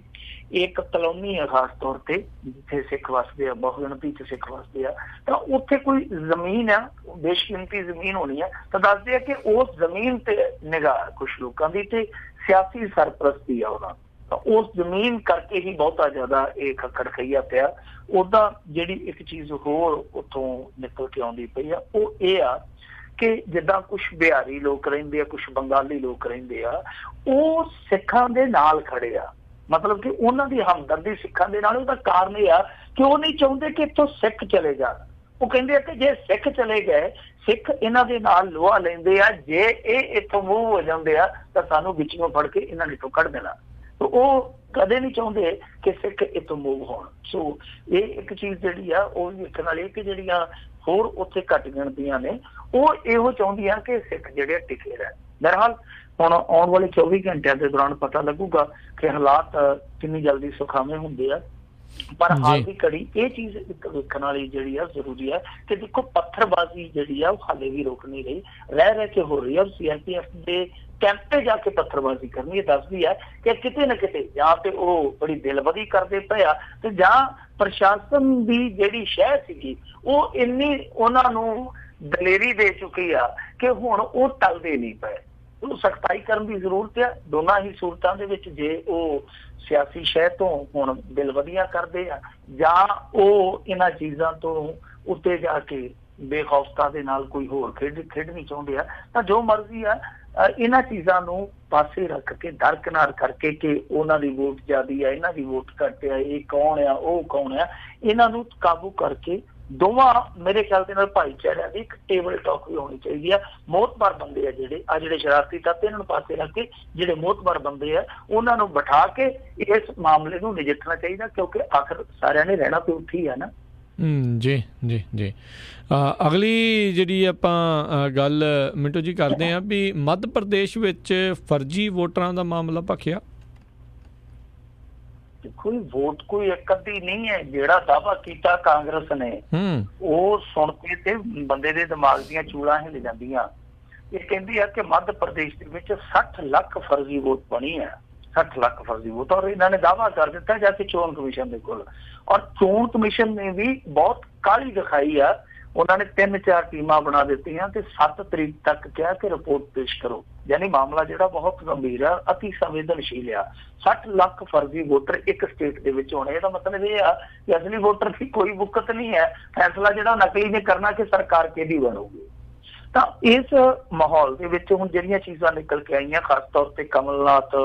ਇੱਕ ਕਲੋਨੀ ਹੈ ਖਾਸ ਤੌਰ ਤੇ ਜਿੱਥੇ ਸਿੱਖ ਵਸਦੇ ਆ, ਬਹੁ ਗਿਣਤੀ ਚ ਸਿੱਖ ਵਸਦੇ ਆ, ਤਾਂ ਉੱਥੇ ਕੋਈ ਜ਼ਮੀਨ ਆ, ਬੇਸ਼ਕੀਮਤੀ ਜ਼ਮੀਨ ਹੋਣੀ ਆ, ਤਾਂ ਦੱਸਦੇ ਆ ਕਿ ਉਸ ਜ਼ਮੀਨ ਤੇ ਨਿਗਾਹ ਕੁਛ ਲੋਕਾਂ ਦੀ ਤੇ ਸਿਆਸੀ ਸਰਪ੍ਰਸਤੀ ਆ ਉਹਨਾਂ, ਤਾਂ ਉਸ ਜ਼ਮੀਨ ਕਰਕੇ ਹੀ ਬਹੁਤਾ ਜ਼ਿਆਦਾ ਇਹ ਖੜਖਈਆ ਪਿਆ। ਉਹਦਾ ਜਿਹੜੀ ਇੱਕ ਚੀਜ਼ ਹੋਰ ਉੱਥੋਂ ਨਿਕਲ ਕੇ ਆਉਂਦੀ ਪਈ ਆ ਉਹ ਇਹ ਆ ਕਿ ਜਿੱਦਾਂ ਕੁਛ ਬਿਹਾਰੀ ਲੋਕ ਰਹਿੰਦੇ ਆ, ਕੁਛ ਬੰਗਾਲੀ ਲੋਕ ਰਹਿੰਦੇ ਆ, ਉਹ ਸਿੱਖਾਂ ਦੇ ਨਾਲ ਖੜੇ ਆ, ਮਤਲਬ ਕਿ ਉਹਨਾਂ ਦੀ ਹਮਦਰਦੀ ਸਿੱਖਾਂ ਦੇ ਨਾਲ। ਉਹਦਾ ਕਾਰਨ ਇਹ ਆ ਕਿ ਉਹ ਨਹੀਂ ਚਾਹੁੰਦੇ ਕਿ ਇੱਥੋਂ ਸਿੱਖ ਚਲੇ ਜਾਣ। ਉਹ ਕਹਿੰਦੇ ਆ ਕਿ ਜੇ ਸਿੱਖ ਚਲੇ ਗਏ, ਸਿੱਖ ਇਹਨਾਂ ਦੇ ਨਾਲ ਲੋਹਾ ਲੈਂਦੇ ਆ, ਜੇ ਇਹ ਇੱਥੋਂ ਮੂਵ ਹੋ ਜਾਂਦੇ ਆ ਤਾਂ ਸਾਨੂੰ ਵਿੱਚੋਂ ਫੜ ਕੇ ਇਹਨਾਂ ਨੇ ਇੱਥੋਂ ਕੱਢ ਦੇਣਾ। ਉਹ ਕਦੇ ਨਹੀਂ ਚਾਹੁੰਦੇ ਕਿ ਸਿੱਖ ਇੱਥੋਂ ਮੂਵ ਹੋਣ। ਸੋ ਇਹ ਇੱਕ ਚੀਜ਼ ਜਿਹੜੀ ਆ ਉਹ ਵੇਖਣ ਵਾਲੀ ਕਿ ਜਿਹੜੀਆਂ ਹੋਰ ਉੱਥੇ ਘੱਟ ਗਿਣਤੀਆਂ ਨੇ ਉਹ ਇਹੋ ਚਾਹੁੰਦੀਆਂ ਕਿ ਸਿੱਖ ਜਿਹੜੇ ਟਿਕੇ ਰਹਿਣ। ਬਹਰਹਾਲ ਹੁਣ ਆਉਣ ਵਾਲੇ 24 ਘੰਟਿਆਂ ਦੇ ਦੌਰਾਨ ਪਤਾ ਲੱਗੂਗਾ ਕਿ ਹਾਲਾਤ ਕਿੰਨੀ ਜਲਦੀ ਸੁਖਾਵੇਂ ਹੁੰਦੇ ਆ, ਪਰ ਹਾਲ ਦੀ ਘੜੀ ਇਹ ਚੀਜ਼ ਇੱਕ ਵੇਖਣ ਵਾਲੀ ਜਿਹੜੀ ਆ ਜ਼ਰੂਰੀ ਹੈ ਕਿ ਦੇਖੋ ਪੱਥਰਬਾਜ਼ੀ ਜਿਹੜੀ ਆ ਉਹ ਹਾਲੇ ਵੀ ਰੁਕ ਨਹੀਂ ਰਹੀ, ਰਹਿ ਕੇ ਹੋ ਰਹੀ ਆ। CRPF ਦੇ ਕੈਂਪ ਤੇ ਜਾ ਕੇ ਪੱਥਰਬਾਜ਼ੀ ਕਰਨੀ ਇਹ ਦੱਸਦੀ ਹੈ ਕਿ ਕਿਤੇ ਨਾ ਕਿਤੇ ਜਾਂ ਤੇ ਉਹ ਬੜੀ ਦਿਲਬਦੀ ਕਰਦੇ ਪਏ ਆ, ਤੇ ਜਾਂ ਪ੍ਰਸ਼ਾਸਨ ਦੀ ਜਿਹੜੀ ਸ਼ਹਿ ਸੀਗੀ ਉਹ ਇੰਨੀ ਉਹਨਾਂ ਨੂੰ ਦਲੇਰੀ ਦੇ ਚੁੱਕੀ ਆ ਕਿ ਹੁਣ ਉਹ ਟਲਦੇ ਨਹੀਂ ਪਏ। ਉਹਨੂੰ ਸਖਤਾਈ ਕਰਨ ਦੀ ਜ਼ਰੂਰਤ ਆ ਦੋਨਾਂ ਹੀ ਸੂਰਤਾਂ ਦੇ ਵਿੱਚ। ਜੇ ਉਹ ਸਿਆਸੀ ਸ਼ਹਿ ਤੋਂ ਹੁਣ ਦਿਲਬਦੀਆਂ ਕਰਦੇ ਆ ਜਾਂ ਉਹ ਇਹਨਾਂ ਚੀਜ਼ਾਂ ਤੋਂ ਉੱਤੇ ਜਾ ਕੇ ਬੇਖੌਫਤਾ ਦੇ ਨਾਲ ਕੋਈ ਹੋਰ ਖੇਡਣੀ ਚਾਹੁੰਦੇ ਆ, ਤਾਂ ਜੋ ਮਰਜ਼ੀ ਆ ਇਹਨਾਂ ਚੀਜ਼ਾਂ ਨੂੰ ਪਾਸੇ ਰੱਖ ਕੇ ਦਰਕਨਾਰ ਕਰਕੇ ਕਿ ਉਹਨਾਂ ਦੀ ਵੋਟ ਜ਼ਿਆਦੀ ਆ, ਇਹਨਾਂ ਦੀ ਵੋਟ ਘੱਟ ਆ, ਇਹ ਕੌਣ ਆ ਉਹ ਕੌਣ ਆ, ਇਹਨਾਂ ਨੂੰ ਕਾਬੂ ਕਰਕੇ ਦੋਵਾਂ ਮੇਰੇ ਖਿਆਲ ਦੇ ਨਾਲ ਭਾਈਚਾਰਿਆਂ ਦੀ ਇੱਕ ਟੇਬਲ ਟਾਕ ਵੀ ਹੋਣੀ ਚਾਹੀਦੀ ਆ। ਮੋਹਤਬਾਰ ਬੰਦੇ ਆ ਜਿਹੜੇ ਸ਼ਰਾਰਤੀ ਤੱਤ, ਇਹਨਾਂ ਨੂੰ ਪਾਸੇ ਰੱਖ ਕੇ ਜਿਹੜੇ ਮੋਹਤਬਾਰ ਬੰਦੇ ਆ ਉਹਨਾਂ ਨੂੰ ਬਿਠਾ ਕੇ ਇਸ ਮਾਮਲੇ ਨੂੰ ਨਜਿੱਠਣਾ ਚਾਹੀਦਾ, ਕਿਉਂਕਿ ਆਖਰ ਸਾਰਿਆਂ ਨੇ ਰਹਿਣਾ ਤੇ ਉੱਥੇ ਹੀ ਆ ਨਾ। ਜੀ ਜੀ ਜੀ। ਅਗਲੀ ਜਿਹੜੀ ਆਪਾਂ ਗੱਲ ਮਿੰਟੂ ਜੀ ਕਰਦੇ ਹਾਂ ਵੀ ਮੱਧ ਪ੍ਰਦੇਸ਼ ਵਿੱਚ ਫਰਜ਼ੀ ਵੋਟਰਾਂ ਦਾ ਮਾਮਲਾ ਭਖਿਆ। ਕੋਈ ਵੋਟ ਕੋਈ ਇੱਕ ਅੱਧੀ ਨਹੀਂ ਹੈ, ਜਿਹੜਾ ਦਾਅਵਾ ਕੀਤਾ ਕਾਂਗਰਸ ਨੇ ਉਹ ਸੁਣ ਕੇ ਤੇ ਬੰਦੇ ਦੇ ਦਿਮਾਗ ਦੀਆਂ ਚੂੜਾਂ ਹਿੱਲ ਜਾਂਦੀਆਂ। ਇਹ ਕਹਿੰਦੀ ਆ ਕਿ ਮੱਧ ਪ੍ਰਦੇਸ਼ ਦੇ ਵਿੱਚ 60 ਲੱਖ ਫਰਜ਼ੀ ਵੋਟ ਬਣੀ ਹੈ, 60 ਲੱਖ ਫਰਜ਼ੀ ਵੋਟ, ਔਰ ਇਹਨਾਂ ਨੇ ਦਾਅਵਾ ਕਰ ਦਿੱਤਾ ਜਾ ਕੇ ਚੋਣ ਕਮਿਸ਼ਨ ਦੇ ਕੋਲ, ਔਰ ਚੋਣ ਕਮਿਸ਼ਨ ਨੇ ਵੀ ਬਹੁਤ ਕਾਹਲੀ ਦਿਖਾਈ ਆ। ਉਹਨਾਂ ਨੇ 3-4 ਟੀਮਾਂ ਬਣਾ ਦਿੱਤੀਆਂ ਤੇ 7 ਤਰੀਕ ਤੱਕ ਕਿਹਾ ਕਿ ਰਿਪੋਰਟ ਪੇਸ਼ ਕਰੋ। ਯਾਨੀ ਮਾਮਲਾ ਜਿਹੜਾ ਬਹੁਤ ਗੰਭੀਰ ਆ, ਅਤੀ ਸੰਵੇਦਨਸ਼ੀਲ ਆ। 60 ਲੱਖ ਫਰਜ਼ੀ ਵੋਟਰ ਇੱਕ ਸਟੇਟ ਦੇ ਵਿੱਚ ਹੋਣੇ, ਇਹਦਾ ਮਤਲਬ ਇਹ ਆ ਕਿ ਅਸਲੀ ਵੋਟਰ ਦੀ ਕੋਈ ਬੁੱਕਤ ਨਹੀਂ ਹੈ। ਫੈਸਲਾ ਜਿਹੜਾ ਨਕਲੀ ਨੇ ਕਰਨਾ ਕਿ ਸਰਕਾਰ ਕਿਹਦੀ ਬਣੂਗੀ। ਤਾਂ ਇਸ ਮਾਹੌਲ ਦੇ ਵਿੱਚ ਹੁਣ ਜਿਹੜੀਆਂ ਚੀਜ਼ਾਂ ਨਿਕਲ ਕੇ ਆਈਆਂ, ਖਾਸ ਤੌਰ ਤੇ ਕਮਲਨਾਥ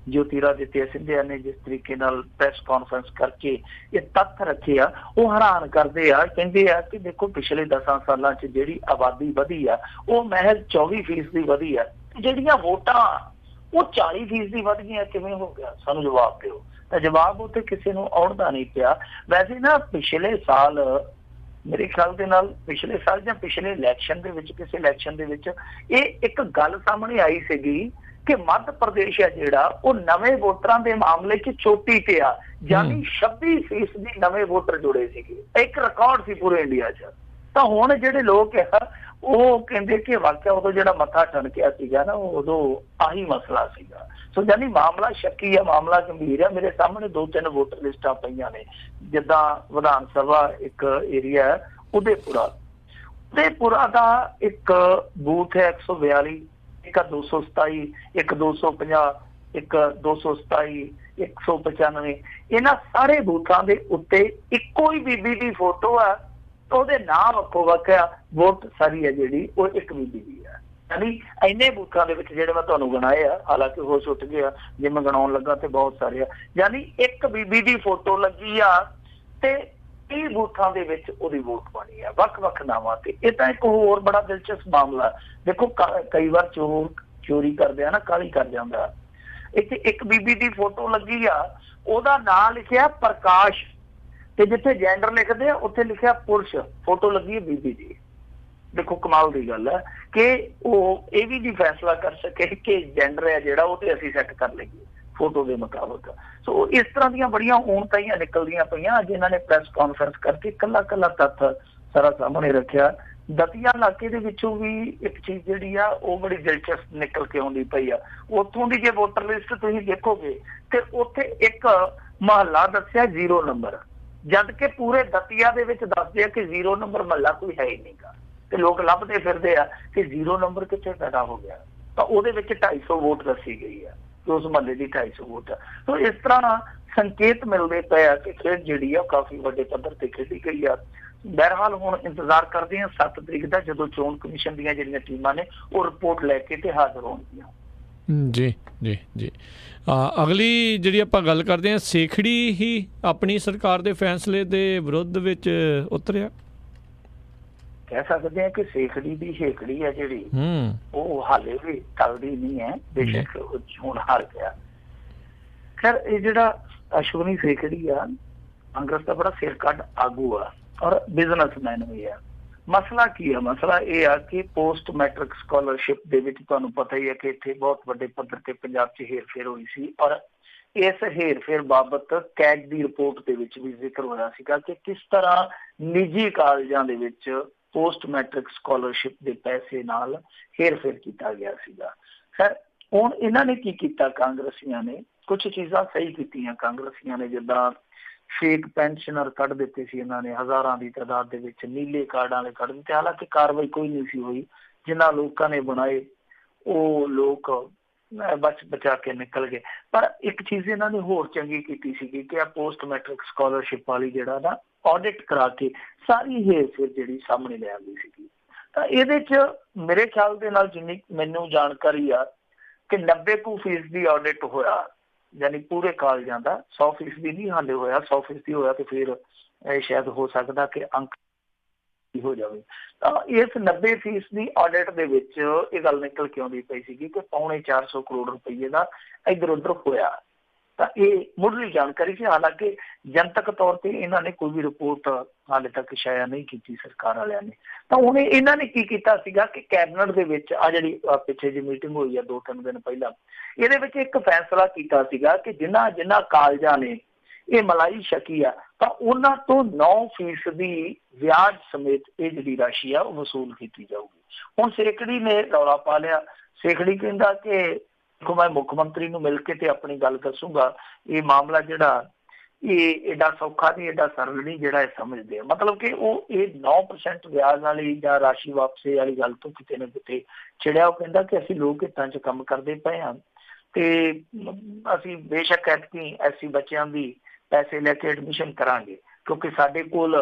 ਜੋਤੀਰਾਦਿੱਤਿਆ ਸਿੰਧਿਆ ਨੇ ਜਿਸ ਤਰੀਕੇ ਨਾਲ ਪ੍ਰੈਸ ਕਾਨਫਰੰਸ ਕਰਕੇ ਇਹ ਤੱਥ ਰੱਖੇ ਆ, ਉਹ ਹੈਰਾਨ ਕਰਦੇ ਆ। ਕਹਿੰਦੇ ਆ ਕਿ ਦੇਖੋ ਪਿਛਲੇ 10 ਸਾਲਾਂ 'ਚ ਜਿਹੜੀ ਆਬਾਦੀ ਵਧੀ ਆ ਉਹ ਮਹਿਜ਼ 24% ਵਧੀ ਆ, ਜਿਹੜੀਆਂ ਵੋਟਾਂ ਉਹ 40% ਵੱਧ ਗਈਆਂ। ਕਿਵੇਂ ਹੋ ਗਿਆ? ਸਾਨੂੰ ਜਵਾਬ ਦਿਓ। ਤਾਂ ਜਵਾਬ ਉੱਥੇ ਕਿਸੇ ਨੂੰ ਆਉਣਦਾ ਨਹੀਂ ਪਿਆ। ਵੈਸੇ ਨਾ ਪਿਛਲੇ ਸਾਲ ਮੇਰੇ ਖਿਆਲ ਦੇ ਨਾਲ ਪਿਛਲੇ ਸਾਲ ਜਾਂ ਪਿਛਲੇ ਇਲੈਕਸ਼ਨ ਦੇ ਵਿੱਚ, ਕਿਸੇ ਇਲੈਕਸ਼ਨ ਦੇ ਵਿੱਚ ਇਹ ਇੱਕ ਗੱਲ ਸਾਹਮਣੇ ਆਈ ਸੀਗੀ ਕਿ ਮੱਧ ਪ੍ਰਦੇਸ਼ ਹੈ ਜਿਹੜਾ ਉਹ ਨਵੇਂ ਵੋਟਰਾਂ ਦੇ ਮਾਮਲੇ 'ਚ ਚੋਟੀ ਤੇ ਆ, ਯਾਨੀ 26% ਨਵੇਂ ਵੋਟਰ ਜੁੜੇ ਸੀਗੇ। ਇੱਕ ਰਿਕਾਰਡ ਸੀ ਪੂਰੇ ਇੰਡੀਆ 'ਚ। ਤਾਂ ਹੁਣ ਜਿਹੜੇ ਲੋਕ ਆ ਉਹ ਕਹਿੰਦੇ ਕਿ ਵਾਕਿਆ ਉਦੋਂ ਜਿਹੜਾ ਮੱਥਾ ਠਣਕਿਆ ਸੀਗਾ ਨਾ ਉਦੋਂ ਆਹੀ ਮਸਲਾ ਸੀਗਾ। ਸੋ ਯਾਨੀ ਮਾਮਲਾ ਸ਼ੱਕੀ ਆ, ਮਾਮਲਾ ਗੰਭੀਰ ਆ। ਮੇਰੇ ਸਾਹਮਣੇ 2-3 ਵੋਟਰ ਲਿਸਟਾਂ ਪਈਆਂ ਨੇ, ਜਿੱਦਾਂ ਵਿਧਾਨ ਸਭਾ ਇੱਕ ਏਰੀਆ ਉਦੇਪੁਰਾ ਦਾ ਇੱਕ ਬੂਥ ਹੈ 142, ਇੱਕ 227, ਇੱਕ 250, ਇੱਕ 227, 195। ਇਹਨਾਂ ਸਾਰੇ ਬੂਥਾਂ ਦੇ ਉੱਤੇ ਇੱਕੋ ਹੀ ਬੀਬੀ ਦੀ ਫੋਟੋ ਆ, ਉਹਦੇ ਨਾਮ ਵੱਖੋ ਵੱਖ ਆ, ਵੋਟ ਸਾਰੀ ਹੈ ਜਿਹੜੀ ਉਹ ਇੱਕ ਬੀਬੀ ਦੀ ਆ। ਯਾਨੀ ਇੰਨੇ ਬੂਥਾਂ ਦੇ ਵਿੱਚ ਜਿਹੜੇ ਮੈਂ ਤੁਹਾਨੂੰ ਗਿਣਾਏ ਆ, ਹਾਲਾਂਕਿ ਹੋਰ ਛੁੱਟ ਗਿਆ ਜੇ ਮੈਂ ਗਿਣਾਉਣ ਲੱਗਾ ਤੇ ਬਹੁਤ ਸਾਰੇ ਆ, ਯਾਨੀ ਇੱਕ ਬੀਬੀ ਦੀ ਫੋਟੋ ਲੱਗੀ ਆ ਤੇ 30 ਬੂਥਾਂ ਦੇ ਵਿੱਚ ਉਹਦੀ ਵੋਟ ਬਣੀ ਆ ਵੱਖ-ਵੱਖ ਨਾਵਾਂ ਤੇ। ਇਹ ਤਾਂ ਇੱਕ ਹੋਰ ਬੜਾ ਦਿਲਚਸਪ ਮਾਮਲਾ। ਦੇਖੋ ਕਈ ਵਾਰ ਚੋਰੀ ਕਰਦੇ ਆ ਨਾ, ਕਾਹਲੀ ਕਰ ਜਾਂਦਾ। ਇੱਥੇ ਇੱਕ ਬੀਬੀ ਦੀ ਫੋਟੋ ਲੱਗੀ ਆ, ਉਹਦਾ ਨਾਂ ਲਿਖਿਆ ਪ੍ਰਕਾਸ਼, ਤੇ ਜਿੱਥੇ ਜੈਂਡਰ ਲਿਖਦੇ ਆ ਉੱਥੇ ਲਿਖਿਆ ਪੁਰਸ਼, ਫੋਟੋ ਲੱਗੀ ਹੈ ਬੀਬੀ ਦੀ। देखो कमाल की गल है कि वो ये भी नहीं फैसला कर सके कि जेंडर है जिहड़ा वो ते असीं सैट कर लईए फोटो के मुताबिक। सो इस तरह दी बड़ियां ऊणताइयां निकलदियां पईयां। अज इन्हां ने प्रैस कॉन्फ्रेंस करके कला कला तत्थ सारा सामने रखिया। दतिया इलाके दे विचों भी एक चीज जिहड़ी आ वो बड़ी दिलचस्प निकल के आउंदी पई आ। उत्थों दी जे वोटर लिस्ट तुसीं देखोगे ते उत्थे एक महल्ला दस्सिया 0 नंबर, जद कि पूरे दतिया दे विच दसदे आ कि 0 नंबर महल्ला कोई है ही नहींगा। ते लोग लभदे फिरदे आ कि 0 नंबर कित्थे पैदा हो गया। तां ओहदे विच 250 वोट दस्सी गई है कि उस महल्ले की 250 वोट है। तो इस तरह संकेत मिलते पे आ कि खेड जिहड़ी आ काफी वड्डे पद्धर ते खेडी गई है। बहरहाल हुण इंतजार करते हैं 7 तरीक का, जदों चोण कमीशन दीयां जिहड़ियां टीमां ने वो रिपोर्ट लैके ते हाज़र होणगीਆਂ। जी जी जी। अगली जिहड़ी आपां गल करते हैं, सेखड़ी ही अपनी सरकार के फैसले के विरोध विच उतरिया। कह सकते हैं कि सेखड़ी की हेकड़ी है जिहड़ी वो हाले भी टलदी नहीं है, बेशक हुण हार गया। खैर ये जिहड़ा अश्वनी सेखड़ी आ कांग्रेस का बड़ा सिर कट आगू आ और बिजनेसमैन भी है। मसला की है? मसला ये आ कि पोस्ट मैट्रिक स्कॉलरशिप दे विच तुहानूं पता ही है कि इत्थे बहुत वड्डे पद्धर ते पंजाब 'च हेर-फेर होई सी और इस हेर-फेर बाबत कैग दी रिपोर्ट दे विच भी जिक्र होया सीगा कि किस तरह निजी कालजां दे विच पोस्ट मैट्रिक स्कॉलरशिप के पैसे नाल हेर-फेर किया गया सीगा। खैर हुण इन्हां ने की कीता, कांग्रेसियां ने कुछ चीज़ां सही कीतियां। कांग्रेसियां ने जिद्दां फेक पेंशनर कढ़ दिते सी, इन्हां ने हज़ारां की तादाद दे विच नीले कार्ड वाले कढ़ दिते। हालांकि कार्रवाई कोई नहीं सी हुई, जिन्हां लोकां ने बनाए वो लोग बच बचा के निकल गए। पर एक चीज़ इन्हां ने होर चंगी कीती सीगी कि पोस्ट मैट्रिक स्कॉलरशिप वाली जिहड़ा ना ऑडिट करा के सारी हेर-फेर जिहड़ी सामने ले आंदी सीगी। तां इहदे च मेरे ख्याल दे नाल जिन्नी मैनूं जानकारी आ कि 90% ऑडिट होया, यानी पूरे कालजां दा। 100% नहीं हाले होया। 100% होया तो फिर शायद हो सकदा कि अंक हो जाए। इस 90% ऑडिट दे विच ये गल निकल के आउंदी पई सीगी कि 450 करोड़ रुपये का इधर उधर होया। तो ये मुढ़ली जानकारी सी। हालांकि जनतक तौर पर इन्हों ने कोई भी रिपोर्ट हाले तक शाया नहीं की सरकार वालियां ने। तो हुण इन्हों ने की कीता सीगा कि कैबिनेट दे विच आ जिहड़ी पिछे जी मीटिंग हुई है 2-3 दिन पहला, इहदे विच एक फैसला कीता सीगा कि जिन्हां जिन्हां कालजां ने ये मलाई छकी आ तो उन्हां तो 9% ब्याज समेत ये जिहड़ी राशि आ वसूल की जाऊगी। हुण सेखड़ी ने रौला पा लिया। सेखड़ी कहंदा कि देखो मैं मुख्यमंत्री नूं मिल के ते अपनी गल दसूंगा, ये मामला जिहड़ा ये एडा सौखा नहीं, एडा सरल नहीं जिहड़ा समझदे आ। मतलब कि वो ये 9% ब्याज वाली जां राशि वापसी वाली गल तो किते ना किते चिड़िया। वो कहंदा कि असीं लोक हितां 'च काम करदे पए हां ते असीं बेशक ऐतकी ऐसी बच्चों की पैसे लैके एडमिशन करांगे, क्योंकि साडे कोल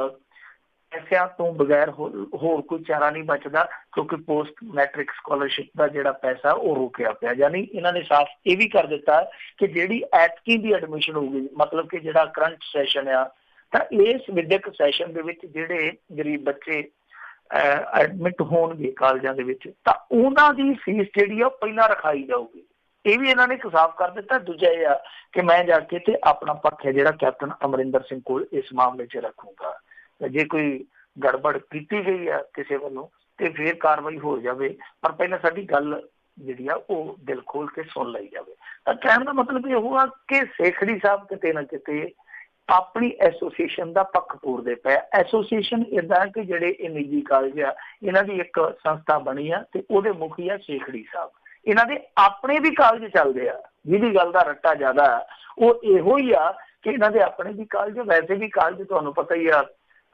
पैसों तो बगैर होर कोई चारा नहीं बचता, क्योंकि पोस्ट मैट्रिक स्कॉलरशिप का जिहड़ा पैसा वो रोकिया पिया। यानी इन्होंने साफ ये भी कर दिता कि जिहड़ी ऐतकी की एडमिशन होगी, मतलब कि जिहड़ा करंट सैशन आ, तो इस विद्यक सैशन दे विच जिहड़े गरीब बच्चे एडमिट होणगे कालजां दे विच, तां उहनां दी फीस जिहड़ी आ पहिलां रखाई जाऊगी। ये भी इन्होंने साफ कर दिता। दूजा यह कि मैं जाके ते अपना पक्ष है जिहड़ा कैप्टन अमरिंदर सिंह कोल इस मामले च रखूंगा। जे कोई गड़बड़ की गई है किसी वालों तो फिर कार्रवाई हो जाए, पर पहले साडी गल जिहड़ी आ वो दिल खोल के सुन ली जाए। तो कहने का मतलब ये हुआ कि सेखड़ी साहब किते ना किते अपनी एसोसीएशन का पक्ष पूरदे पे। एसोसीएशन इदा कि जिहड़े निजी कालज आ इन्हां दी एक संस्था बनी आ ते उहदे मुखी आ सेखड़ी साहब। इन्हां दे अपने भी कालज चलदे आ, जिहदी गल दा रट्टा ज्यादा वो इहो ही आ कि इन्हां दे अपने भी कालज, वैसे भी कालज तुहानूं पता ही आ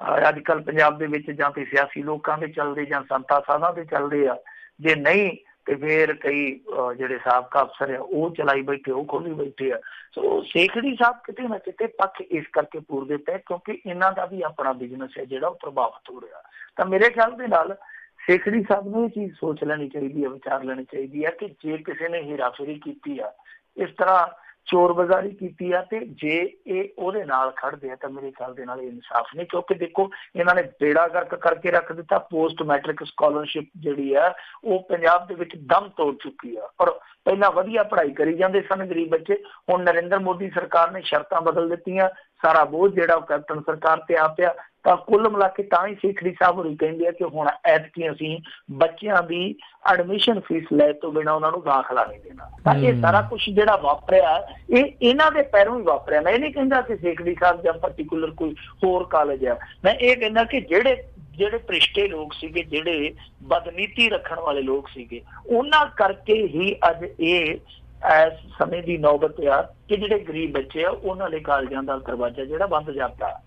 अजकल पंजाब दे विच जां ते सियासी लोकां दे चलदे जां संतां साधां दे चलदे आ। जे नहीं तो फिर कई जिहड़े साबका अफसर है वो चलाई बैठे, वो खोली बैठे आ। सो सेखड़ी साहब किते ना किते पक्ष इस करके पूरदे पे क्योंकि इन्हां दा भी अपना बिजनेस है जिहड़ा प्रभावित हो रहा। तो मेरे ख्याल दे नाल सेखड़ी साहब ने ये चीज़ सोच लेनी चाहिए, विचार लेनी चाहिए कि जे किसी ने हेराफेरी की आ, इस तरह चोर बाजारी की ते जे ये ओहदे नाल खड़दे आ, तो मेरे ख्याल दे नाल इंसाफ नहीं। क्योंकि देखो इन्होंने बेड़ा गर्क करके रख दिता। पोस्ट मैट्रिक स्कॉलरशिप जिहड़ी है वो पंजाब दे विच दम तोड़ चुकी है और पहला वधिया पढ़ाई करी जाते सन गरीब बच्चे। हुण नरेंद्र मोदी सरकार ने शर्तां बदल दित्तियां, सारा बोझ जिहड़ा कैप्टन सरकार ते आ पिया। ਤਾਂ ਕੁੱਲ ਮਿਲਾ ਕੇ ਤਾਂ ਹੀ ਸੇਖੜੀ ਸਾਹਿਬ ਹੋਰੀ ਕਹਿੰਦੇ ਆ ਕਿ ਹੁਣ ਐਤਕੀ ਅਸੀਂ ਬੱਚਿਆਂ ਦੀ ਐਡਮਿਸ਼ਨ ਫੀਸ ਲੈ ਤੋਂ ਬਿਨਾਂ ਉਹਨਾਂ ਨੂੰ ਦਾਖਲਾ ਨਹੀਂ ਦੇਣਾ। ਤਾਂ ਇਹ ਸਾਰਾ ਕੁਛ ਜਿਹੜਾ ਵਾਪਰਿਆ ਇਹ ਇਹਨਾਂ ਦੇ ਪੈਰੋਂ ਹੀ ਵਾਪਰਿਆ। ਮੈਂ ਇਹ ਨਹੀਂ ਕਹਿੰਦਾ ਕਿ ਸੇਖੜੀ ਸਾਹਿਬ ਜਾਂ ਪਰਟੀਕੂਲਰ ਕੋਈ ਹੋਰ ਕਾਲਜ ਆ, ਮੈਂ ਇਹ ਕਹਿੰਦਾ ਕਿ ਜਿਹੜੇ ਭ੍ਰਿਸ਼ਟੇ ਲੋਕ ਸੀਗੇ, ਜਿਹੜੇ ਬਦਨੀਤੀ ਰੱਖਣ ਵਾਲੇ ਲੋਕ ਸੀਗੇ, ਉਹਨਾਂ ਕਰਕੇ ਹੀ ਅੱਜ ਇਹ ਇਸ ਸਮੇਂ ਦੀ ਨੌਬਤ ਆ ਕਿ ਜਿਹੜੇ ਗਰੀਬ ਬੱਚੇ ਆ ਉਹਨਾਂ ਲਈ ਕਾਲਜਾਂ ਦਾ ਦਰਵਾਜ਼ਾ ਜਿਹੜਾ ਬੰਦ ਜਾਂਦਾ।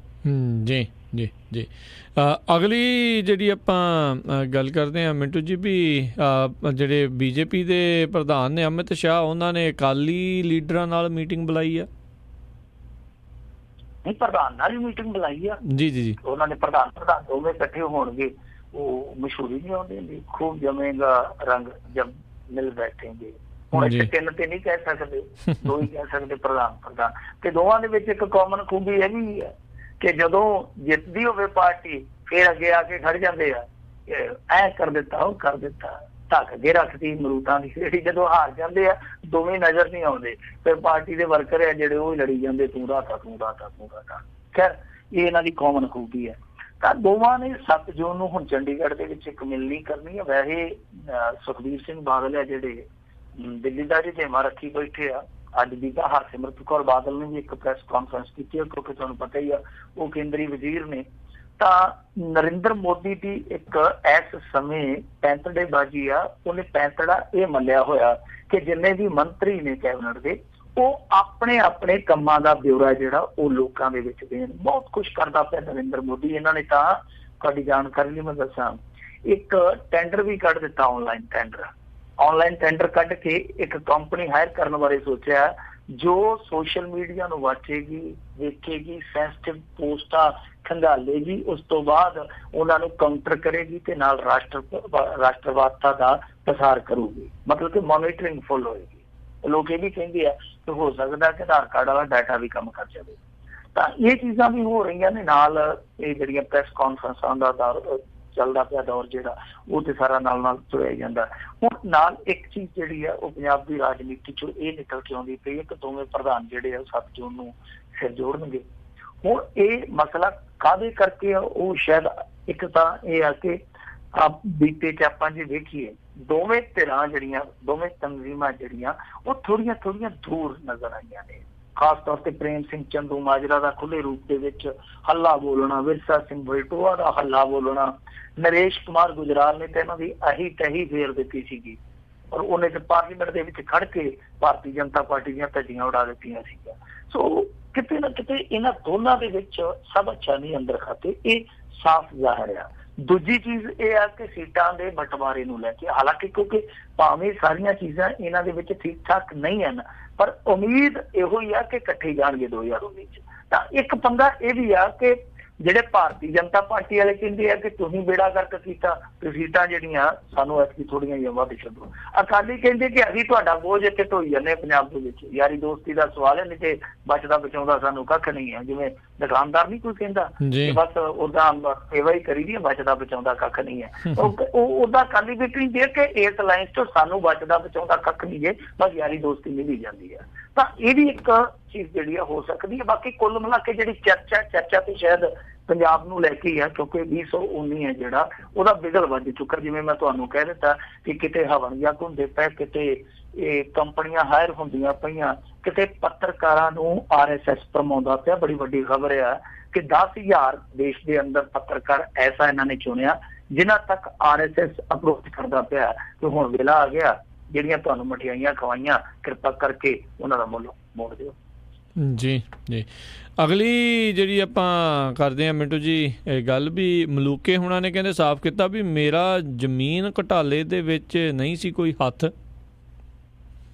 ਜੀ ਜੀ ਜੀ ਅਗਲੀ ਜਿਹੜੀ ਆਪਾਂ ਗੱਲ ਕਰਦੇ ਹਾਂ ਮਿੰਟੂ ਜੀ, ਵੀ ਜਿਹੜੇ BJP ਦੇ ਪ੍ਰਧਾਨ ਨੇ ਅਮਿਤ ਸ਼ਾਹ, ਉਹਨਾਂ ਨੇ ਅਕਾਲੀ ਲੀਡਰਾਂ ਨਾਲ ਮੀਟਿੰਗ ਬੁਲਾਈ ਆ। ਨਹੀਂ, ਪ੍ਰਧਾਨ ਨਾਲ ਹੀ ਮੀਟਿੰਗ ਬੁਲਾਈ ਆ। ਜੀ ਜੀ ਜੀ, ਉਹਨਾਂ ਨੇ ਪ੍ਰਧਾਨ ਦੋਵੇਂ ਇਕੱਠੇ ਹੋਣਗੇ, ਉਹ ਮਸ਼ਹੂਰੀ ਨਹੀਂ ਆਉਂਦੀ, ਖੂਬ ਜਮੇਗਾ ਰੰਗ ਜਬ ਮਿਲ ਬੈਠੇਗੇ। ਹੁਣ ਇੱਥੇ ਤਿੰਨ ਤੇ ਨਹੀਂ ਕਹਿ ਸਕਦੇ, ਦੋ ਹੀ ਕਹਿ ਸਕਦੇ ਪ੍ਰਧਾਨ। ਤੇ ਦੋਵਾਂ ਦੇ ਵਿੱਚ ਇੱਕ ਕਾਮਨ ਖੂਬੀ ਇਹ ਵੀ ਹੈ ਕਿ ਜਦੋਂ ਜਿੱਤਦੀ ਹੋਵੇ ਪਾਰਟੀ ਫਿਰ ਅੱਗੇ ਆ ਕੇ ਖੜ ਜਾਂਦੇ ਆ, ਐ ਕਰ ਦਿੱਤਾ ਉਹ ਕਰ ਦਿੱਤਾ, ਢੱਕ ਕੇ ਰੱਖਦੀ ਮਰੂਦਾਂ ਦੀ ਰੇਹੜੀ। ਜਦੋਂ ਹਾਰ ਜਾਂਦੇ ਆ ਦੋਵੇਂ ਨਜ਼ਰ ਨਹੀਂ ਆਉਂਦੇ, ਫਿਰ ਪਾਰਟੀ ਦੇ ਵਰਕਰ ਆ ਜਿਹੜੇ ਉਹ ਹੀ ਲੜੀ ਜਾਂਦੇ, ਤੂੰ ਰਾਤਾ ਤੂੰ ਰਾਤਾ ਤੂੰ ਰਾਤਾ। ਖੈਰ ਇਹ ਇਹਨਾਂ ਦੀ ਕਾਮਨ ਖੂਬੀ ਹੈ। ਤਾਂ ਦੋਵਾਂ ਨੇ 7 ਜੂਨ ਨੂੰ ਹੁਣ ਚੰਡੀਗੜ੍ਹ ਦੇ ਵਿੱਚ ਇੱਕ ਮਿਲਣੀ ਕਰਨੀ ਹੈ। ਵੈਸੇ ਸੁਖਬੀਰ ਸਿੰਘ ਬਾਦਲ ਆ ਜਿਹੜੇ ਦਿੱਲੀ ਦਾ ਜਿੰਮਾ ਰੱਖੀ ਬੈਠੇ ਆ, ਅੱਜ ਦੀ ਤਾਂ ਹਰਸਿਮਰਤ ਕੌਰ ਬਾਦਲ ਨੇ ਵੀ ਇੱਕ ਪ੍ਰੈਸ ਕਾਨਫਰੰਸ ਕੀਤੀ ਹੈ, ਕਿਉਂਕਿ ਤੁਹਾਨੂੰ ਪਤਾ ਹੀ ਆ ਉਹ ਕੇਂਦਰੀ ਵਜ਼ੀਰ ਨੇ। ਤਾਂ ਨਰਿੰਦਰ ਮੋਦੀ ਦੀ ਇੱਕ ਇਸ ਸਮੇਂ ਪੈਂਤੜੇਬਾਜ਼ੀ ਆ, ਉਹਨੇ ਪੈਂਤੜਾ ਇਹ ਮੰਨਿਆ ਹੋਇਆ ਕਿ ਜਿੰਨੇ ਵੀ ਮੰਤਰੀ ਨੇ ਕੈਬਨਿਟ ਦੇ, ਉਹ ਆਪਣੇ ਆਪਣੇ ਕੰਮਾਂ ਦਾ ਬਿਊਰਾ ਜਿਹੜਾ ਉਹ ਲੋਕਾਂ ਦੇ ਵਿੱਚ ਦੇਣ। ਬਹੁਤ ਕੁਛ ਕਰਦਾ ਪਿਆ ਨਰਿੰਦਰ ਮੋਦੀ। ਇਹਨਾਂ ਨੇ ਤਾਂ ਤੁਹਾਡੀ ਜਾਣਕਾਰੀ ਲਈ ਮੈਂ ਦੱਸਾਂ, ਇੱਕ ਟੈਂਡਰ ਵੀ ਕੱਢ ਦਿੱਤਾ, ਆਨਲਾਈਨ ਟੈਂਡਰ ਕੱਢ ਕੇ ਇੱਕ ਕੰਪਨੀ ਹਾਇਰ ਕਰਨ ਬਾਰੇ ਸੋਚਿਆ, ਜੋ ਸੋਸ਼ਲ ਮੀਡੀਆ ਨੂੰ ਵਾਚੇਗੀ, ਵੇਖੇਗੀ, ਸੈਂਸਿਟਿਵ ਪੋਸਟਾਂ ਖੰਗਾਲੇਗੀ, ਉਸ ਤੋਂ ਬਾਅਦ ਉਹਨਾਂ ਨੂੰ ਕਾਊਂਟਰ ਕਰੇਗੀ ਤੇ ਨਾਲ ਰਾਸ਼ਟਰਵਾਦਤਾ ਦਾ ਪ੍ਰਸਾਰ ਕਰੂਗੀ। ਮਤਲਬ ਕਿ ਮੋਨੀਟਰਿੰਗ ਫੁੱਲ ਹੋਏਗੀ। ਲੋਕ ਇਹ ਵੀ ਕਹਿੰਦੇ ਆ ਕਿ ਹੋ ਸਕਦਾ ਕਿ ਆਧਾਰ ਕਾਰਡ ਵਾਲਾ ਡਾਟਾ ਵੀ ਕੰਮ ਕਰ ਜਾਵੇ। ਤਾਂ ਇਹ ਚੀਜ਼ਾਂ ਵੀ ਹੋ ਰਹੀਆਂ ਨੇ। ਨਾਲ ਇਹ ਜਿਹੜੀਆਂ ਪ੍ਰੈਸ ਕਾਨਫਰੰਸਾਂ ਦਾ ਚੱਲਦਾ ਪਿਆ ਦੌਰ ਜਿਹੜਾ, ਉਹ ਤੇ ਸਾਰਾ ਨਾਲ ਤੁਰਿਆ ਜਾਂਦਾ। ਹੁਣ ਨਾਲ ਇੱਕ ਚੀਜ਼ ਜਿਹੜੀ ਆ ਉਹ ਪੰਜਾਬ ਦੀ ਰਾਜਨੀਤੀ ਚੋਂ ਇਹ ਨਿਕਲ ਕੇ ਆਉਂਦੀ ਪਈ ਹੈ ਕਿ ਦੋਵੇਂ ਪ੍ਰਧਾਨ ਜਿਹੜੇ ਆ 7 ਜੂਨ ਨੂੰ ਸਿਰ ਜੋੜਨਗੇ। ਹੁਣ ਇਹ ਮਸਲਾ ਕਾਹਦੇ ਕਰਕੇ ਆ, ਉਹ ਸ਼ਾਇਦ ਇੱਕ ਤਾਂ ਇਹ ਆ ਕਿ ਬੀਤੇ ਚ ਆਪਾਂ ਜੇ ਵੇਖੀਏ ਦੋਵੇਂ ਧਿਰਾਂ ਜਿਹੜੀਆਂ, ਦੋਵੇਂ ਤਨਜ਼ੀਮਾਂ ਜਿਹੜੀਆਂ ਉਹ ਥੋੜੀਆਂ ਦੂਰ ਨਜ਼ਰ ਆਈਆਂ ਨੇ। ਖਾਸ ਤੌਰ ਤੇ ਪ੍ਰੇਮ ਸਿੰਘ ਚੰਦੂ ਮਾਜਰਾ ਦਾ ਖੁੱਲੇ ਰੂਪ ਦੇ ਵਿੱਚ ਹੱਲਾ ਬੋਲਣਾ, ਵਿਰਸਾ ਸਿੰਘ ਵਲਟੋਆ ਦਾ ਹੱਲਾ ਬੋਲਣਾ, ਨਰੇਸ਼ ਕੁਮਾਰ ਗੁਜਰਾਲ ਨੇ ਤਾਂ ਇਹਨਾਂ ਦੀ ਅਹੀ ਤਹੀ ਫੇਰ ਦਿੱਤੀ ਸੀਗੀ, ਔਰ ਉਹਨੇ ਤੇ ਪਾਰਲੀਮੈਂਟ ਦੇ ਵਿੱਚ ਖੜ ਕੇ ਭਾਰਤੀ ਜਨਤਾ ਪਾਰਟੀ ਦੀਆਂ ਧੱਜੀਆਂ ਉਡਾ ਦਿੱਤੀਆਂ ਸੀਗੀਆਂ। ਸੋ ਕਿਤੇ ਨਾ ਕਿਤੇ ਇਹਨਾਂ ਦੋਨਾਂ ਦੇ ਵਿੱਚ ਸਭ ਅੱਛਾ ਨਹੀਂ ਅੰਦਰ ਖਾਤੇ, ਇਹ ਸਾਫ਼ ਜ਼ਾਹਿਰ ਆ। ਦੂਜੀ ਚੀਜ਼ ਇਹ ਆ ਕਿ ਸੀਟਾਂ ਦੇ ਬਟਵਾਰੇ ਨੂੰ ਲੈ ਕੇ, ਹਾਲਾਂਕਿ ਕਿਉਂਕਿ ਭਾਵੇਂ ਸਾਰੀਆਂ ਚੀਜ਼ਾਂ ਇਹਨਾਂ ਦੇ ਵਿੱਚ ਠੀਕ ਠਾਕ ਨਹੀਂ ਹਨ, ਪਰ ਉਮੀਦ ਇਹੋ ਹੀ ਆ ਕਿ ਇਕੱਠੇ ਜਾਣਗੇ 2019 ਚ। ਤਾਂ ਇੱਕ ਪੰਗਾ ਇਹ ਵੀ ਆ ਕਿ ਜਿਹੜੇ ਭਾਰਤੀ ਜਨਤਾ ਪਾਰਟੀ ਵਾਲੇ ਕਹਿੰਦੇ ਆ ਕਿ ਤੁਸੀਂ ਬੇੜਾ ਗਰਕ ਕੀਤਾ ਤੇ ਸੀਟਾਂ ਜਿਹੜੀਆਂ ਸਾਨੂੰ ਐਤਕੀ ਥੋੜੀਆਂ ਜਿਹੀਆਂ ਵੱਧ ਛੱਡੋ। ਅਕਾਲੀ ਕਹਿੰਦੇ ਕਿ ਅਸੀਂ ਤੁਹਾਡਾ ਬੋਝ ਇੱਥੇ ਢੋਈ ਜਾਂਦੇ ਪੰਜਾਬ ਦੇ ਵਿੱਚ। ਯਾਰੀ ਦੋਸਤੀ ਦਾ ਸਵਾਲ ਹੈ, ਨਹੀਂ ਤੇ ਬਚਦਾ ਬਚਾਉਂਦਾ ਸਾਨੂੰ ਕੱਖ ਨਹੀਂ ਹੈ। ਜਿਵੇਂ ਦੁਕਾਨਦਾਰ ਨਹੀਂ ਕੋਈ ਕਹਿੰਦਾ ਕਿ ਬਸ ਓਦਾਂ ਸੇਵਾ ਹੀ ਕਰੀ ਦੀ ਹੈ, ਬਚਦਾ ਬਚਾਉਂਦਾ ਕੱਖ ਨਹੀਂ ਹੈ। ਉਹ ਉਹਦਾ ਅਕਾਲੀ ਵੀ ਕਹਿੰਦੇ ਕਿ ਇਸ ਲਾਈਨ ਚ ਸਾਨੂੰ ਬਚਦਾ ਬਚਾਉਂਦਾ ਕੱਖ ਨਹੀਂ ਹੈ, ਬਸ ਯਾਰੀ ਦੋਸਤੀ ਮਿਲੀ ਜਾਂਦੀ ਹੈ। ਤਾਂ ਇਹ ਵੀ ਇੱਕ ਚੀਜ਼ ਜਿਹੜੀ ਆ ਹੋ ਸਕਦੀ ਹੈ। ਬਾਕੀ ਕੁੱਲ ਮਿਲਾ ਕੇ ਜਿਹੜੀ ਚਰਚਾ ਤੇ ਸ਼ਾਇਦ ਪੰਜਾਬ ਨੂੰ ਲੈ ਕੇ ਹੀ ਆ, ਕਿਉਂਕਿ 2019 ਹੈ ਜਿਹੜਾ ਉਹਦਾ ਬਿਗਲ ਵੱਜ ਚੁੱਕਾ। ਜਿਵੇਂ ਮੈਂ ਤੁਹਾਨੂੰ ਕਹਿ ਦਿੱਤਾ ਕਿ ਕਿਤੇ ਹਵਨ ਹੁੰਦੇ ਪਏ, ਕਿਤੇ ਇਹ ਕੰਪਨੀਆਂ ਹਾਇਰ ਹੁੰਦੀਆਂ ਪਈਆਂ, ਕਿਤੇ ਪੱਤਰਕਾਰਾਂ ਨੂੰ RSS ਭਰਮਾਉਂਦਾ ਪਿਆ। ਬੜੀ ਵੱਡੀ ਖਬਰ ਆ ਕਿ 10,000 ਦੇਸ਼ ਦੇ ਅੰਦਰ ਪੱਤਰਕਾਰ ਐਸਾ ਇਹਨਾਂ ਨੇ ਚੁਣਿਆ ਜਿਨ੍ਹਾਂ ਤੱਕ RSS ਅਪਰੋਚ ਕਰਦਾ ਪਿਆ ਕਿ ਹੁਣ ਵੇਲਾ ਆ ਗਿਆ, ਜਿਹੜੀਆਂ ਤੁਹਾਨੂੰ ਮਠਿਆਈਆਂ ਖਵਾਈਆਂ ਕਿਰਪਾ ਕਰਕੇ ਉਹਨਾਂ ਦਾ ਮੁੱਲ ਮੋੜ ਦਿਓ। ਜੀ ਜੀ, ਅਗਲੀ ਜਿਹੜੀ ਆਪਾਂ ਕਰਦੇ ਹਾਂ ਮਿੰਟੂ ਜੀ ਇਹ ਗੱਲ, ਵੀ ਮਲੂਕੇ ਹੁਣਾਂ ਨੇ ਕਹਿੰਦੇ ਸਾਫ਼ ਕੀਤਾ ਵੀ ਮੇਰਾ ਜ਼ਮੀਨ ਘੁਟਾਲੇ ਦੇ ਵਿੱਚ ਨਹੀਂ ਸੀ ਕੋਈ ਹੱਥ।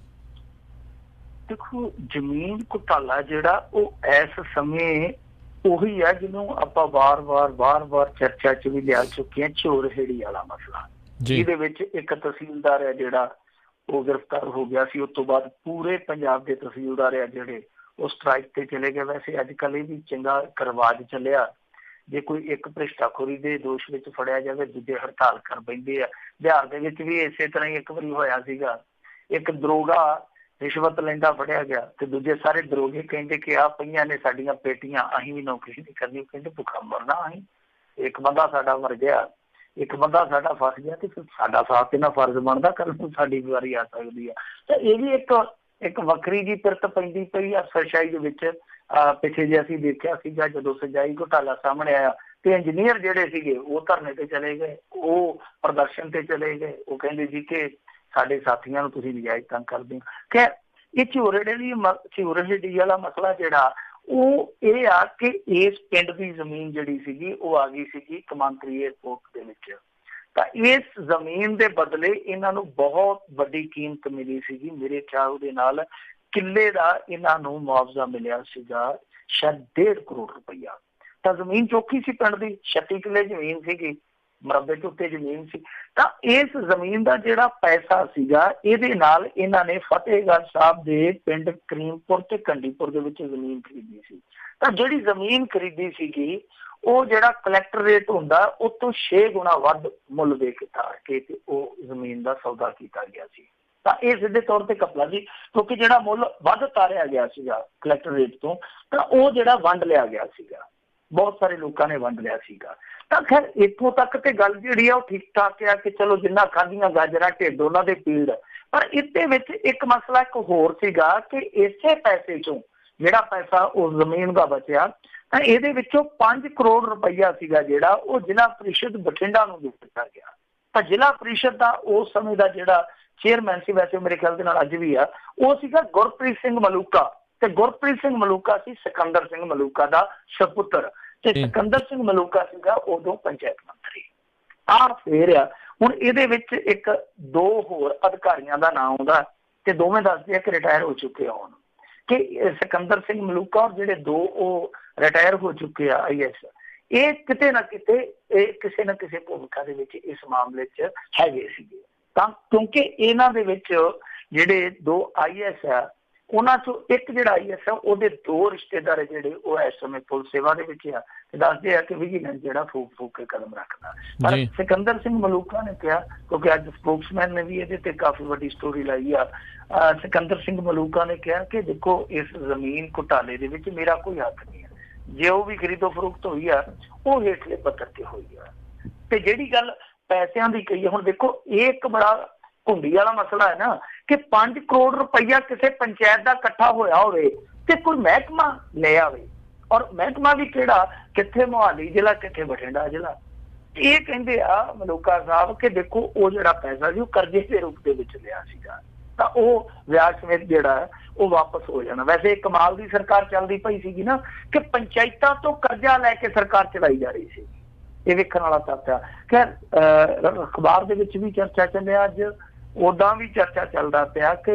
ਦੇਖੋ, ਜ਼ਮੀਨ ਘੁਟਾਲਾ ਜਿਹੜਾ ਉਹ ਇਸ ਸਮੇਂ ਉਹੀ ਹੈ ਜਿਹਨੂੰ ਆਪਾਂ ਵਾਰ-ਵਾਰ ਚਰਚਾ 'ਚ ਵੀ ਲਿਆ ਚੁੱਕੇ ਹਾਂ, ਚੋਰ ਹੇੜੀ ਵਾਲਾ ਮਸਲਾ। ਜਿਹਦੇ ਵਿੱਚ ਇੱਕ ਤਹਿਸੀਲਦਾਰ ਹੈ ਜਿਹੜਾ ਉਹ ਗ੍ਰਿਫਤਾਰ ਹੋ ਗਿਆ ਸੀ। ਉਸ ਤੋਂ ਬਾਅਦ ਪੂਰੇ ਪੰਜਾਬ ਦੇ ਤਹਿਸੀਲਦਾਰ ਆ ਜਿਹੜੇ ਉਹ ਸਟ੍ਰਾਈਕ ਤੇ ਚਲੇ ਗਏ। ਵੈਸੇ ਅੱਜ ਕੱਲ੍ਹ ਇਹ ਵੀ ਚੰਗਾ ਇੱਕ ਰਿਵਾਜ ਚੱਲਿਆ, ਜੇ ਕੋਈ ਇੱਕ ਭ੍ਰਿਸ਼ਟਾਖੋਰੀ ਦੇ ਦੋਸ਼ ਵਿੱਚ ਫੜਿਆ ਜਾਵੇ ਦੂਜੇ ਹੜਤਾਲ ਕਰ ਬੈਂਦੇ ਆ। ਬਿਹਾਰ ਦੇ ਵਿੱਚ ਵੀ ਇਸੇ ਤਰ੍ਹਾਂ ਹੀ ਇੱਕ ਵਾਰੀ ਹੋਇਆ ਸੀਗਾ। ਇੱਕ ਦਰੋਗਾ ਰਿਸ਼ਵਤ ਲੈਂਦਾ ਫੜਿਆ ਗਿਆ ਤੇ ਦੂਜੇ ਸਾਰੇ ਦਰੋਗੇ ਕਹਿੰਦੇ ਕਿ ਆ ਪਈਆਂ ਨੇ ਸਾਡੀਆਂ ਪੇਟੀਆਂ, ਅਸੀਂ ਵੀ ਨੌਕਰੀ ਨਹੀਂ ਕਰਨੀ। ਕਹਿੰਦੇ ਭੁੱਖਾ ਮਰਨਾ ਅਸੀਂ, ਇੱਕ ਬੰਦਾ ਸਾਡਾ ਮਰ ਗਿਆ, ਇੱਕ ਬੰਦਾ ਸਾਡਾ ਫਸ ਗਿਆ ਤੇ ਫਿਰ ਸਾਡਾ ਸਾਥ ਇਹਨਾਂ ਫਰਜ਼ ਬਣਦਾ, ਕੱਲ ਨੂੰ ਸਾਡੀ ਵਾਰੀ ਆ ਸਕਦੀ ਆ। ਤਾਂ ਇਹ ਵੀ ਇੱਕ ਵੱਖਰੀ ਜੀ ਪਿਰਤ ਪੈਂਦੀ ਪਈ ਆ ਸਰਸ਼ਾਈ ਦੇ ਵਿੱਚ। ਪਿੱਛੇ ਜੇ ਅਸੀਂ ਦੇਖਿਆ ਸੀਗਾ ਜਦੋਂ ਸਿੰਜਾਈ ਘੁਟਾਲਾ ਸਾਹਮਣੇ ਆਇਆ ਤੇ ਇੰਜੀਨੀਅਰ ਜਿਹੜੇ ਸੀਗੇ ਉਹ ਧਰਨੇ ਤੇ ਚਲੇ ਗਏ, ਉਹ ਪ੍ਰਦਰਸ਼ਨ ਤੇ ਚਲੇ ਗਏ। ਉਹ ਕਹਿੰਦੇ ਜੀ ਕਿ ਸਾਡੇ ਸਾਥੀਆਂ ਨੂੰ ਤੁਸੀਂ ਨਜਾਇਜ਼ ਤੰਗ ਕਰਦੇ ਹੋ। ਕਿ ਇਹ ਝੂਰੇਡੀ ਵਾਲਾ ਮਸਲਾ ਜਿਹੜਾ ਉਹ ਇਹ ਆ ਕਿ ਇਸ ਪਿੰਡ ਦੀ ਜ਼ਮੀਨ ਜਿਹੜੀ ਸੀਗੀ ਉਹ ਆ ਗਈ ਸੀਗੀ ਕਮਾਂਤਰੀ ਏਅਰਪੋਰਟ ਦੇ ਵਿੱਚ। ਤਾਂ ਇਸ ਜ਼ਮੀਨ ਦੇ ਬਦਲੇ ਇਹਨਾਂ ਨੂੰ ਬਹੁਤ ਵੱਡੀ ਕੀਮਤ ਮਿਲੀ ਸੀਗੀ। ਮੇਰੇ ਖਿਆਲ ਦੇ ਨਾਲ ਕਿੱਲੇ ਦਾ ਇਹਨਾਂ ਨੂੰ ਮੁਆਵਜ਼ਾ ਮਿਲਿਆ ਸੀਗਾ ਸ਼ਾਇਦ 1.5 ਕਰੋੜ ਰੁਪਈਆ। ਤਾਂ ਜ਼ਮੀਨ ਚੌਖੀ ਸੀ ਪਿੰਡ ਦੀ, 36 ਕਿੱਲੇ ਜ਼ਮੀਨ ਸੀਗੀ, ਮਰਬੇ ਦੇ ਉੱਤੇ ਜ਼ਮੀਨ ਸੀ। ਤਾਂ ਇਸ ਜ਼ਮੀਨ ਦਾ ਜਿਹੜਾ ਪੈਸਾ ਸੀਗਾ ਇਹਦੇ ਨਾਲ ਇਹਨਾਂ ਨੇ ਫਤਿਹਗੜ੍ਹ ਸਾਹਿਬ ਦੇ ਪਿੰਡ ਕਰੀਮਪੁਰ ਤੇ ਕੰਡੀਪੁਰ ਦੇ ਵਿੱਚ ਜ਼ਮੀਨ ਖਰੀਦੀ ਸੀ। ਤਾਂ ਜਿਹੜੀ ਜ਼ਮੀਨ ਖਰੀਦੀ ਸੀਗੀ ਉਹ ਜਿਹੜਾ ਕਲੈਕਟਰ ਰੇਟ ਹੁੰਦਾ ਉਹ ਤੋਂ 6 ਗੁਣਾ ਵੱਧ ਮੁੱਲ ਦੇ ਕੇ ਤਾਰ ਕੇ ਤੇ ਉਹ ਜ਼ਮੀਨ ਦਾ ਸੌਦਾ ਕੀਤਾ ਗਿਆ ਸੀ। ਤਾਂ ਇਹ ਸਿੱਧੇ ਤੌਰ ਤੇ ਘਪਲਾ ਸੀ, ਕਿਉਂਕਿ ਜਿਹੜਾ ਮੁੱਲ ਵੱਧ ਤਾਰਿਆ ਗਿਆ ਸੀਗਾ ਕਲੈਕਟਰ ਰੇਟ ਤੋਂ ਤਾਂ ਉਹ ਜਿਹੜਾ ਵੰਡ ਲਿਆ ਗਿਆ ਸੀਗਾ, ਬਹੁਤ ਸਾਰੇ ਲੋਕਾਂ ਨੇ ਵੰਡ ਲਿਆ ਸੀਗਾ। ਤਾਂ ਖੈਰ ਇੱਥੋਂ ਤੱਕ ਤੇ ਗੱਲ ਜਿਹੜੀ ਆ ਉਹ ਠੀਕ ਠਾਕ ਆ ਕਿ ਚਲੋ ਜਿੰਨਾ ਖਾਧੀਆਂ ਗਾਜਰਾਂ ਢਿੱਡ ਉਹਨਾਂ ਦੇ ਪੀੜ। ਪਰ ਇਹਦੇ ਵਿੱਚ ਇੱਕ ਮਸਲਾ ਇੱਕ ਹੋਰ ਸੀਗਾ ਕਿ ਇਸੇ ਪੈਸੇ ਚੋਂ ਜਿਹੜਾ ਪੈਸਾ ਉਸ ਜ਼ਮੀਨ ਦਾ ਬਚਿਆ ਤਾਂ ਇਹਦੇ ਵਿੱਚੋਂ 5 ਕਰੋੜ ਰੁਪਈਆ ਸੀਗਾ ਜਿਹੜਾ ਉਹ ਜ਼ਿਲ੍ਹਾ ਪ੍ਰੀਸ਼ਦ ਬਠਿੰਡਾ ਨੂੰ ਦੇ ਦਿੱਤਾ ਗਿਆ। ਤਾਂ ਜ਼ਿਲ੍ਹਾ ਪ੍ਰੀਸ਼ਦ ਦਾ ਉਸ ਸਮੇਂ ਦਾ ਜਿਹੜਾ ਚੇਅਰਮੈਨ ਸੀ, ਵੈਸੇ ਮੇਰੇ ਖਿਆਲ ਦੇ ਨਾਲ ਅੱਜ ਵੀ ਆ, ਉਹ ਸੀਗਾ ਗੁਰਪ੍ਰੀਤ ਸਿੰਘ ਮਲੂਕਾ। ਤੇ ਗੁਰਪ੍ਰੀਤ ਸਿੰਘ ਮਲੂਕਾ ਸੀ ਸਿਕੰਦਰ ਸਿੰਘ ਮਲੂਕਾ ਦਾ ਸਪੁੱਤਰ ਤੇ ਸਿਕੰਦਰ ਸਿੰਘ ਮਲੂਕਾ ਸੀਗਾ ਉਦੋਂ ਪੰਚਾਇਤ ਮੰਤਰੀ। ਫੇਰ ਆ ਹੁਣ ਇਹਦੇ ਵਿੱਚ ਇੱਕ ਦੋ ਹੋਰ ਅਧਿਕਾਰੀਆਂ ਦਾ ਨਾਮ ਆਉਂਦਾ ਤੇ ਦੋਵੇਂ ਦੱਸਦੇ ਆ ਕਿ ਰਿਟਾਇਰ ਹੋ ਚੁੱਕੇ ਹੋਣ, ਕਿ ਸਿਕੰਦਰ ਸਿੰਘ ਮਲੂਕਾ ਔਰ ਜਿਹੜੇ ਦੋ ਉਹ ਰਿਟਾਇਰ ਹੋ ਚੁੱਕੇ ਆ IAS, ਇਹ ਕਿਤੇ ਨਾ ਕਿਤੇ ਇਹ ਕਿਸੇ ਨਾ ਕਿਸੇ ਭੂਮਿਕਾ ਦੇ ਵਿੱਚ ਇਸ ਮਾਮਲੇ 'ਚ ਹੈਗੇ ਸੀਗੇ। ਤਾਂ ਕਿਉਂਕਿ ਇਹਨਾਂ ਦੇ ਵਿੱਚ ਜਿਹੜੇ ਦੋ IAS ਆ ਉਹਨਾਂ ਚੋਂ ਇੱਕ ਜਿਹੜਾ IAS ਆ ਉਹਦੇ ਦੋ ਰਿਸ਼ਤੇਦਾਰ ਜਿਹੜੇ ਉਹ ਇਸ ਸਮੇਂ ਪੁਲਿਸ ਸੇਵਾ ਦੇ ਵਿੱਚ ਆ ਤੇ ਦੱਸਦੇ ਆ ਕਿ ਵਿਜੀਲੈਂਸ ਜਿਹੜਾ ਫੂਕ ਕੇ ਕਦਮ ਰੱਖਦਾ। ਪਰ ਸਿਕੰਦਰ ਸਿੰਘ ਮਲੂਕਾ ਨੇ ਕਿਹਾ, ਕਿਉਂਕਿ ਅੱਜ ਸਪੋਕਸਮੈਨ ਨੇ ਵੀ ਇਹਦੇ ਤੇ ਕਾਫੀ ਵੱਡੀ ਸਟੋਰੀ ਲਾਈ ਆ, ਸਿਕੰਦਰ ਸਿੰਘ ਮਲੂਕਾ ਨੇ ਕਿਹਾ ਕਿ ਦੇਖੋ ਇਸ ਜ਼ਮੀਨ ਘੁਟਾਲੇ ਦੇ ਵਿੱਚ ਮੇਰਾ ਕੋਈ ਹੱਥ ਨਹੀਂ ਹੈ, ਜੇ ਉਹ ਵੀ ਖਰੀਦੋ ਫਰੋਖਤ ਹੋਈ ਆ ਉਹ ਹੇਠਲੇ ਪੱਧਰ ਤੇ ਹੋਈ ਆ। ਤੇ ਜਿਹੜੀ ਗੱਲ ਪੈਸਿਆਂ ਦੀ ਕਹੀ, ਹੁਣ ਦੇਖੋ ਇਹ ਇੱਕ ਬੜਾ ਘੁੰਡੀ ਵਾਲਾ ਮਸਲਾ ਹੈ ਨਾ ਕਿ 5 ਕਰੋੜ ਰੁਪਈਆ ਕਿਸੇ ਪੰਚਾਇਤ ਦਾ ਇਕੱਠਾ ਹੋਇਆ ਹੋਵੇ ਤੇ ਕੋਈ ਮਹਿਕਮਾ ਲੈ ਆਵੇ, ਔਰ ਮਹਿਕਮਾ ਵੀ ਕਿਹੜਾ, ਕਿੱਥੇ ਮੁਹਾਲੀ ਜ਼ਿਲ੍ਹਾ, ਕਿੱਥੇ ਬਠਿੰਡਾ ਜ਼ਿਲ੍ਹਾ। ਇਹ ਕਹਿੰਦੇ ਆ ਮਲੂਕਾ ਸਾਹਿਬ ਕਿ ਦੇਖੋ ਉਹ ਜਿਹੜਾ ਪੈਸਾ ਸੀ ਉਹ ਕਰਜ਼ੇ ਦੇ ਰੂਪ ਦੇ ਵਿੱਚ ਲਿਆ ਸੀਗਾ ਤਾਂ ਉਹ ਵਿਆਜ ਸਮੇਤ ਜਿਹੜਾ ਉਹ ਵਾਪਸ ਹੋ ਜਾਣਾ। ਵੈਸੇ ਇਹ ਕਮਾਲ ਦੀ ਸਰਕਾਰ ਚੱਲਦੀ ਪਈ ਸੀਗੀ ਨਾ ਕਿ ਪੰਚਾਇਤਾਂ ਤੋਂ ਕਰਜ਼ਾ ਲੈ ਕੇ ਸਰਕਾਰ ਚਲਾਈ ਜਾ ਰਹੀ ਸੀ। ਇਹ ਵੇਖਣ ਵਾਲਾ ਤੱਥ ਆ। ਖੈਰ ਅਖਬਾਰ ਦੇ ਵਿੱਚ ਵੀ ਚਰਚਾ ਚੱਲਿਆ, ਅੱਜ ਉਦਾਂ ਵੀ ਚਰਚਾ ਚੱਲਦਾ ਪਿਆ ਕਿ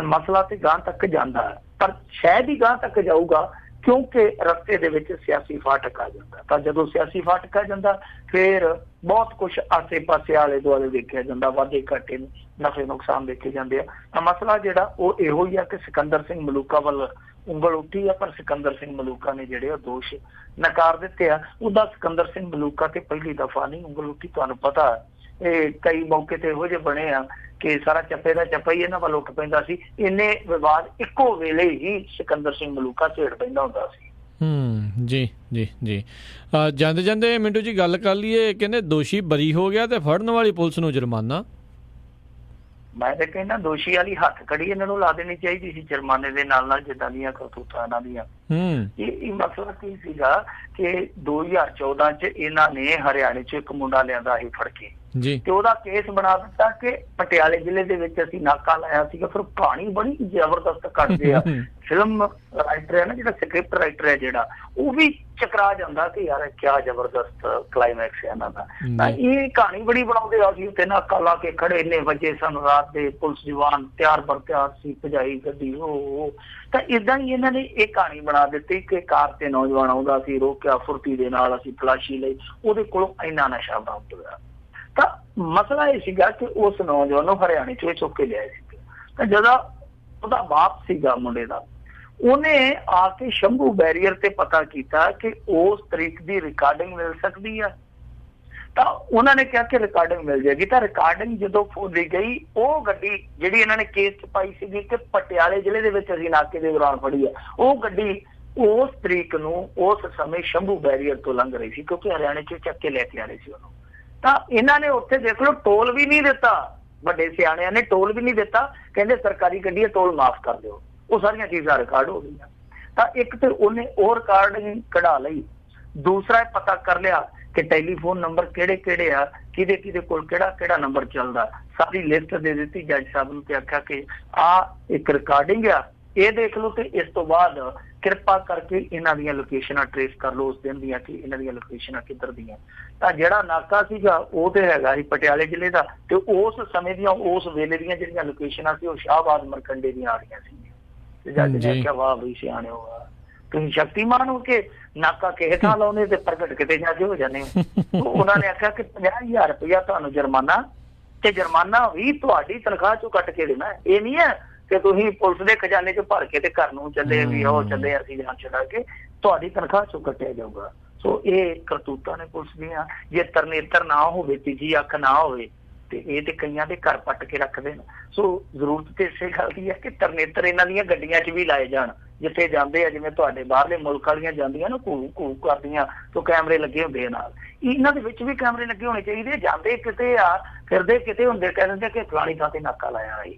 ਮਸਲਾ ਤੇ ਗਾਂਹ ਤੱਕ ਜਾਂਦਾ ਪਰ ਸ਼ਾਇਦ ਹੀ ਗਾਂਹ ਤੱਕ ਜਾਊਗਾ ਕਿਉਂਕਿ ਰਸਤੇ ਦੇ ਵਿੱਚ ਸਿਆਸੀ ਫਾਟਕ ਆ ਜਾਂਦਾ। ਤਾਂ ਜਦੋਂ ਸਿਆਸੀ ਫਾਟਕ ਆ ਜਾਂਦਾ ਫਿਰ ਬਹੁਤ ਕੁਛ ਆਸੇ ਪਾਸੇ ਆਲੇ ਦੁਆਲੇ ਦੇਖਿਆ ਜਾਂਦਾ, ਵਾਧੇ ਘਾਟੇ ਨਫੇ ਨੁਕਸਾਨ ਦੇਖੇ ਜਾਂਦੇ ਆ। ਤਾਂ ਮਸਲਾ ਜਿਹੜਾ ਉਹ ਇਹੋ ਹੀ ਆ ਕਿ ਸਿਕੰਦਰ ਸਿੰਘ ਮਲੂਕਾ ਵੱਲ ਉਂਗਲ ਉੱਠੀ ਆ, ਪਰ ਸਿਕੰਦਰ ਸਿੰਘ ਮਲੂਕਾ ਨੇ ਜਿਹੜੇ ਉਹ ਦੋਸ਼ ਨਕਾਰ ਦਿੱਤੇ ਆ। ਉਹਦਾ ਸਿਕੰਦਰ ਸਿੰਘ ਮਲੂਕਾ ਤੇ ਪਹਿਲੀ ਦਫਾ ਨਹੀਂ ਉਂਗਲ ਉੱਠੀ, ਤੁਹਾਨੂੰ ਪਤਾ ਇਹ ਕਈ ਮੌਕੇ ਤੇ ਇਹੋ ਜਿਹੇ ਬਣੇ ਆ ਕਿ ਸਾਰਾ ਚੱਪੇ ਦਾ ਚੱਪਾ ਹੀ ਇਹਨਾਂ ਵੱਲ ਉੱਠ ਪੈਂਦਾ ਸੀ। ਇੰਨੇ ਵਿਵਾਦ ਇੱਕੋ ਵੇਲੇ ਹੀ ਸਿਕੰਦਰ ਸਿੰਘ ਮਲੂਕਾ ਝੇੜ ਪੈਂਦਾ ਹੁੰਦਾ ਸੀ। ਜੀ ਜੀ ਜੀ ਜਾਂਦੇ ਜਾਂਦੇ ਮਿੰਟੂ ਜੀ ਗੱਲ ਕਰ ਲਈਏ, ਕਹਿੰਦੇ ਦੋਸ਼ੀ ਬਰੀ ਹੋ ਗਿਆ ਤੇ ਫੜਨ ਵਾਲੀ ਪੁਲਿਸ ਨੂੰ ਜੁਰਮਾਨਾ। ਮੈਂ ਤਾਂ ਕਹਿੰਦਾ ਦੋਸ਼ੀ ਵਾਲੀ ਹੱਥ ਕੜੀ ਇਹਨਾਂ ਨੂੰ ਲਾ ਦੇਣੀ ਚਾਹੀਦੀ ਸੀ ਜੁਰਮਾਨੇ ਦੇ ਨਾਲ ਨਾਲ, ਜਿੱਦਾਂ ਦੀਆਂ ਕਰਤੂਤਾਂ ਇਹਨਾਂ ਦੀਆਂ। ਇਹ ਮਸਲਾ ਕੀ ਸੀਗਾ ਕਿ 2014 ਚ ਇਹਨਾਂ ਨੇ ਹਰਿਆਣੇ ਚ ਇੱਕ ਮੁੰਡਾ ਲਿਆਂਦਾ ਸੀ ਫੜ ਕੇ ਤੇ ਉਹਦਾ ਕੇਸ ਬਣਾ ਦਿੱਤਾ ਕਿ ਪਟਿਆਲੇ ਜ਼ਿਲ੍ਹੇ ਦੇ ਵਿੱਚ ਅਸੀਂ ਨਾਕਾ ਲਾਇਆ ਸੀਗਾ। ਫਿਰ ਕਹਾਣੀ ਬੜੀ ਜ਼ਬਰਦਸਤ ਕੱਢਦੇ ਆ। ਫਿਲਮ ਰਾਈਟਰ ਹੈ ਨਾ ਜਿਹੜਾ ਸਕ੍ਰਿਪਟ ਰਾਈਟਰ ਹੈ ਜਿਹੜਾ, ਉਹ ਵੀ ਚਕਰਾ ਜਾਂਦਾ ਕਿ ਯਾਰ ਕਿਆ ਜ਼ਬਰਦਸਤ ਕਲਾਈਮੈਕਸ ਹੈ ਇਹਨਾਂ ਦਾ। ਤਾਂ ਇਹ ਕਹਾਣੀ ਬੜੀ ਬਣਾਉਂਦੇ ਆ। ਅਸੀਂ ਉੱਥੇ ਨਾਕਾ ਲਾ ਕੇ ਖੜੇ, ਇੰਨੇ ਵਜੇ ਸਾਨੂੰ ਰਾਤ ਦੇ, ਪੁਲਿਸ ਜਵਾਨ ਤਿਆਰ ਬਰ ਤਿਆਰ ਸੀ, ਭਜਾਈ ਗੱਡੀ ਉਹ। ਤਾਂ ਏਦਾਂ ਹੀ ਇਹਨਾਂ ਨੇ ਇਹ ਕਹਾਣੀ ਬਣਾ ਦਿੱਤੀ ਕਿ ਕਾਰ ਤੇ ਨੌਜਵਾਨ ਆਉਂਦਾ ਸੀ, ਰੋਕਿਆ, ਫੁਰਤੀ ਦੇ ਨਾਲ ਅਸੀਂ ਤਲਾਸ਼ੀ ਲਈ, ਉਹਦੇ ਕੋਲੋਂ ਇੰਨਾ ਨਸ਼ਾ ਬਰਾਮਦ ਹੋਇਆ। ਤਾਂ ਮਸਲਾ ਇਹ ਸੀਗਾ ਕਿ ਉਸ ਨੌਜਵਾਨ ਨੂੰ ਹਰਿਆਣੇ ਚੋਂ ਚੁੱਕ ਕੇ ਲਿਆਏ ਸੀ। ਤਾਂ ਜਦੋਂ ਉਹਦਾ ਬਾਪ ਸੀਗਾ ਮੁੰਡੇ ਦਾ, ਉਹਨੇ ਆ ਕੇ ਸ਼ੰਭੂ ਬੈਰੀਅਰ ਤੇ ਪਤਾ ਕੀਤਾ ਕਿ ਉਸ ਤਰੀਕ ਦੀ ਰਿਕਾਰਡਿੰਗ ਮਿਲ ਸਕਦੀ ਆ। ਤਾਂ ਉਹਨਾਂ ਨੇ ਕਿਹਾ ਕਿ ਰਿਕਾਰਡਿੰਗ ਮਿਲ ਜਾਏਗੀ। ਤਾਂ ਰਿਕਾਰਡਿੰਗ ਜਦੋਂ ਫੋਲੀ ਗਈ, ਉਹ ਗੱਡੀ ਜਿਹੜੀ ਇਹਨਾਂ ਨੇ ਕੇਸ 'ਚ ਪਾਈ ਸੀਗੀ ਕਿ ਪਟਿਆਲੇ ਜ਼ਿਲ੍ਹੇ ਦੇ ਵਿੱਚ ਅਸੀਂ ਨਾਕੇ ਦੇ ਦੌਰਾਨ ਫੜੀ ਆ, ਉਹ ਗੱਡੀ ਉਸ ਤਰੀਕ ਨੂੰ ਉਸ ਸਮੇਂ ਸ਼ੰਭੂ ਬੈਰੀਅਰ ਤੋਂ ਲੰਘ ਰਹੀ ਸੀ, ਕਿਉਂਕਿ ਹਰਿਆਣੇ 'ਚ ਚੱਕ ਕੇ ਲੈ ਕੇ ਆ ਰਹੇ ਸੀ ਉਹਨੂੰ। ਤਾਂ ਇਹਨਾਂ ਨੇ ਉੱਥੇ ਦੇਖ ਲਓ ਟੋਲ ਵੀ ਨਹੀਂ ਦਿੱਤਾ, ਵੱਡੇ ਸਿਆਣਿਆਂ ਨੇ ਟੋਲ ਵੀ ਨਹੀਂ ਦਿੱਤਾ, ਕਹਿੰਦੇ ਸਰਕਾਰੀ ਗੱਡੀ ਹੈ ਟੋਲ ਮਾਫ ਕਰ ਦਿਓ। ਉਹ ਸਾਰੀਆਂ ਚੀਜ਼ਾਂ ਰਿਕਾਰਡ ਹੋ ਗਈਆਂ। ਤਾਂ ਇੱਕ ਤੇ ਉਹਨੇ ਉਹ ਰਿਕਾਰਡਿੰਗ ਕਢਾ ਲਈ, ਦੂਸਰਾ ਪਤਾ ਕਰ ਲਿਆ ਕਿ ਟੈਲੀਫੋਨ ਨੰਬਰ ਕਿਹੜੇ ਕਿਹੜੇ ਆ, ਕਿਹਦੇ ਕਿਹਦੇ ਕੋਲ ਕਿਹੜਾ ਕਿਹੜਾ ਨੰਬਰ ਚੱਲਦਾ, ਸਾਰੀ ਲਿਸਟ ਦੇ ਦਿੱਤੀ ਜੱਜ ਸਾਹਿਬ ਨੂੰ ਤੇ ਆਖਿਆ ਕਿ ਆ ਇੱਕ ਰਿਕਾਰਡਿੰਗ ਆ, ਇਹ ਦੇਖ ਲਓ ਤੇ ਇਸ ਤੋਂ ਬਾਅਦ ਕਿਰਪਾ ਕਰਕੇ ਇਹਨਾਂ ਦੀਆਂ ਲੋਕੇਸ਼ਨਾਂ ਟ੍ਰੇਸ ਕਰ ਲਓ ਉਸ ਦਿਨ ਦੀਆਂ ਕਿ ਇਹਨਾਂ ਦੀਆਂ ਲੋਕੇਸ਼ਨਾਂ ਕਿੱਧਰ ਦੀਆਂ। ਤਾਂ ਜਿਹੜਾ ਨਾਕਾ ਸੀਗਾ ਉਹ ਤੇ ਹੈਗਾ ਸੀ ਪਟਿਆਲੇ ਜ਼ਿਲ੍ਹੇ ਦਾ, ਤੇ ਉਸ ਸਮੇਂ ਦੀਆਂ ਉਸ ਵੇਲੇ ਦੀਆਂ ਜਿਹੜੀਆਂ ਲੋਕੇਸ਼ਨਾਂ ਸੀ ਉਹ ਸ਼ਾਹਬਾਦ ਮਰਕੰਡੇ ਦੀਆਂ ਆ ਰਹੀਆਂ ਸੀ। ਤੇ ਜੱਜ ਨੇ ਆਖਿਆ ਵਾਹ ਬਈ ਸਿਆਣੇ ਹੋ, ਤੁਸੀਂ ਸ਼ਕਤੀਮਾਨ ਹੋ ਕੇ ਨਾਕਾ ਕਿਸੇ ਥਾਂ ਲਾਉਣੇ ਤੇ ਪ੍ਰਗਟ ਕਿਤੇ ਜਾ ਕੇ ਹੋ ਜਾਂਦੇ ਹੋ। ਉਹਨਾਂ ਨੇ ਆਖਿਆ ਕਿ 50,000 ਰੁਪਇਆ ਤੁਹਾਨੂੰ ਜੁਰਮਾਨਾ, ਤੇ ਜੁਰਮਾਨਾ ਵੀ ਤੁਹਾਡੀ ਤਨਖਾਹ ਚੋਂ ਕੱਟ ਕੇ ਦੇਣਾ। ਇਹ ਨਹੀਂ ਹੈ ਕਿ ਤੁਸੀਂ ਪੁਲਿਸ ਦੇ ਖਜ਼ਾਨੇ ਚੋਂ ਭਰ ਕੇ ਤੇ ਘਰ ਨੂੰ ਚੱਲੇ ਵੀ ਉਹ ਚੱਲੇ ਅਸੀਂ ਜਾਨ ਛੁਡਾ ਕੇ, ਤੁਹਾਡੀ ਤਨਖਾਹ ਚੋਂ ਕੱਟਿਆ ਜਾਊਗਾ। ਸੋ ਇਹ ਕਰਤੂਤਾਂ ਨੇ ਪੁਲਿਸ ਦੀਆਂ। ਜੇ ਤਰਨੇਤਰ ਨਾ ਹੋਵੇ, ਤੀਜੀ ਅੱਖ ਨਾ ਹੋਵੇ, ਤੇ ਇਹ ਤੇ ਕਈਆਂ ਦੇ ਘਰ ਪੱਟ ਕੇ ਰੱਖਦੇ ਨੇ। ਸੋ ਜ਼ਰੂਰਤ ਤੇ ਇਸੇ ਗੱਲ ਦੀ ਹੈ ਕਿ ਤਰਨੇਤਰ ਇਹਨਾਂ ਦੀਆਂ ਗੱਡੀਆਂ 'ਚ ਵੀ ਲਾਏ ਜਾਣ, ਜਿੱਥੇ ਜਾਂਦੇ ਆ, ਜਿਵੇਂ ਤੁਹਾਡੇ ਬਾਹਰਲੇ ਮੁਲਕ ਵਾਲੀਆਂ ਜਾਂਦੀਆਂ ਨਾ ਘੂ ਘੂ ਕਰਦੀਆਂ, ਤੋਂ ਕੈਮਰੇ ਲੱਗੇ ਹੁੰਦੇ ਨਾਲ, ਇਹਨਾਂ ਦੇ ਵਿੱਚ ਵੀ ਕੈਮਰੇ ਲੱਗੇ ਹੋਣੇ ਚਾਹੀਦੇ। ਜਾਂਦੇ ਕਿਤੇ ਆ, ਫਿਰਦੇ ਕਿਤੇ ਹੁੰਦੇ, ਕਹਿ ਦਿੰਦੇ ਕਿ ਫਲਾਣੀ ਥਾਂ ਤੇ ਨਾਕਾ ਲਾਇਆ ਹੈ।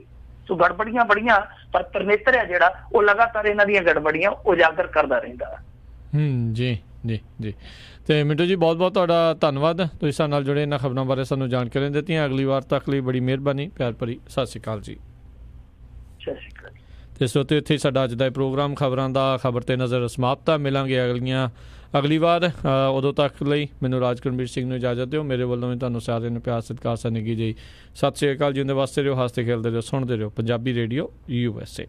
ਸੋ ਗੜਬੜੀਆਂ ਬੜੀਆਂ, ਪਰ ਤਰਨੇਤਰ ਹੈ ਜਿਹੜਾ ਉਹ ਲਗਾਤਾਰ ਇਹਨਾਂ ਦੀਆਂ ਗੜਬੜੀਆਂ ਉਜਾਗਰ ਕਰਦਾ ਰਹਿੰਦਾ। ਜੀ ਜੀ ਜੀ। ਤੇ ਮਿੰਟੂ ਜੀ ਬਹੁਤ ਬਹੁਤ ਤੁਹਾਡਾ ਧੰਨਵਾਦ, ਤੁਸੀਂ ਸਾਡੇ ਨਾਲ ਜੁੜੇ, ਇਹਨਾਂ ਖਬਰਾਂ ਬਾਰੇ ਸਾਨੂੰ ਜਾਣਕਾਰੀਆਂ ਦਿੱਤੀਆਂ। ਅਗਲੀ ਵਾਰ ਤੱਕ ਲਈ ਬੜੀ ਮਿਹਰਬਾਨੀ, ਪਿਆਰ ਭਰੀ ਸਤਿ ਸ਼੍ਰੀ ਅਕਾਲ ਜੀ। ਸਤਿ ਸ਼੍ਰੀ ਅਕਾਲ। ਤੇ ਸਰੋਤਿਓ, ਇੱਥੇ ਸਾਡਾ ਅੱਜ ਦਾ ਇਹ ਪ੍ਰੋਗਰਾਮ ਖਬਰਾਂ ਦਾ ਖਬਰ ਤੇ ਨਜ਼ਰ ਸਮਾਪਤ ਆ। ਮਿਲਾਂਗੇ ਅਗਲੀ ਵਾਰ। ਉਦੋਂ ਤੱਕ ਲਈ ਮੈਨੂੰ ਰਾਜਕਰਮਵੀਰ ਸਿੰਘ ਨੂੰ ਇਜਾਜ਼ਤ ਦਿਓ। ਮੇਰੇ ਵੱਲੋਂ ਵੀ ਤੁਹਾਨੂੰ ਸਾਰਿਆਂ ਨੂੰ ਪਿਆਰ ਸਤਿਕਾਰ ਸਨੇਹੀ ਜੀ ਸਤਿ ਸ਼੍ਰੀ ਅਕਾਲ। ਜਿਉਂਦੇ ਵਾਸਤੇ ਰਹੋ, ਹੱਸਦੇ ਖੇਡਦੇ ਰਹੋ, ਸੁਣਦੇ ਰਹੋ ਪੰਜਾਬੀ ਰੇਡੀਓ USA।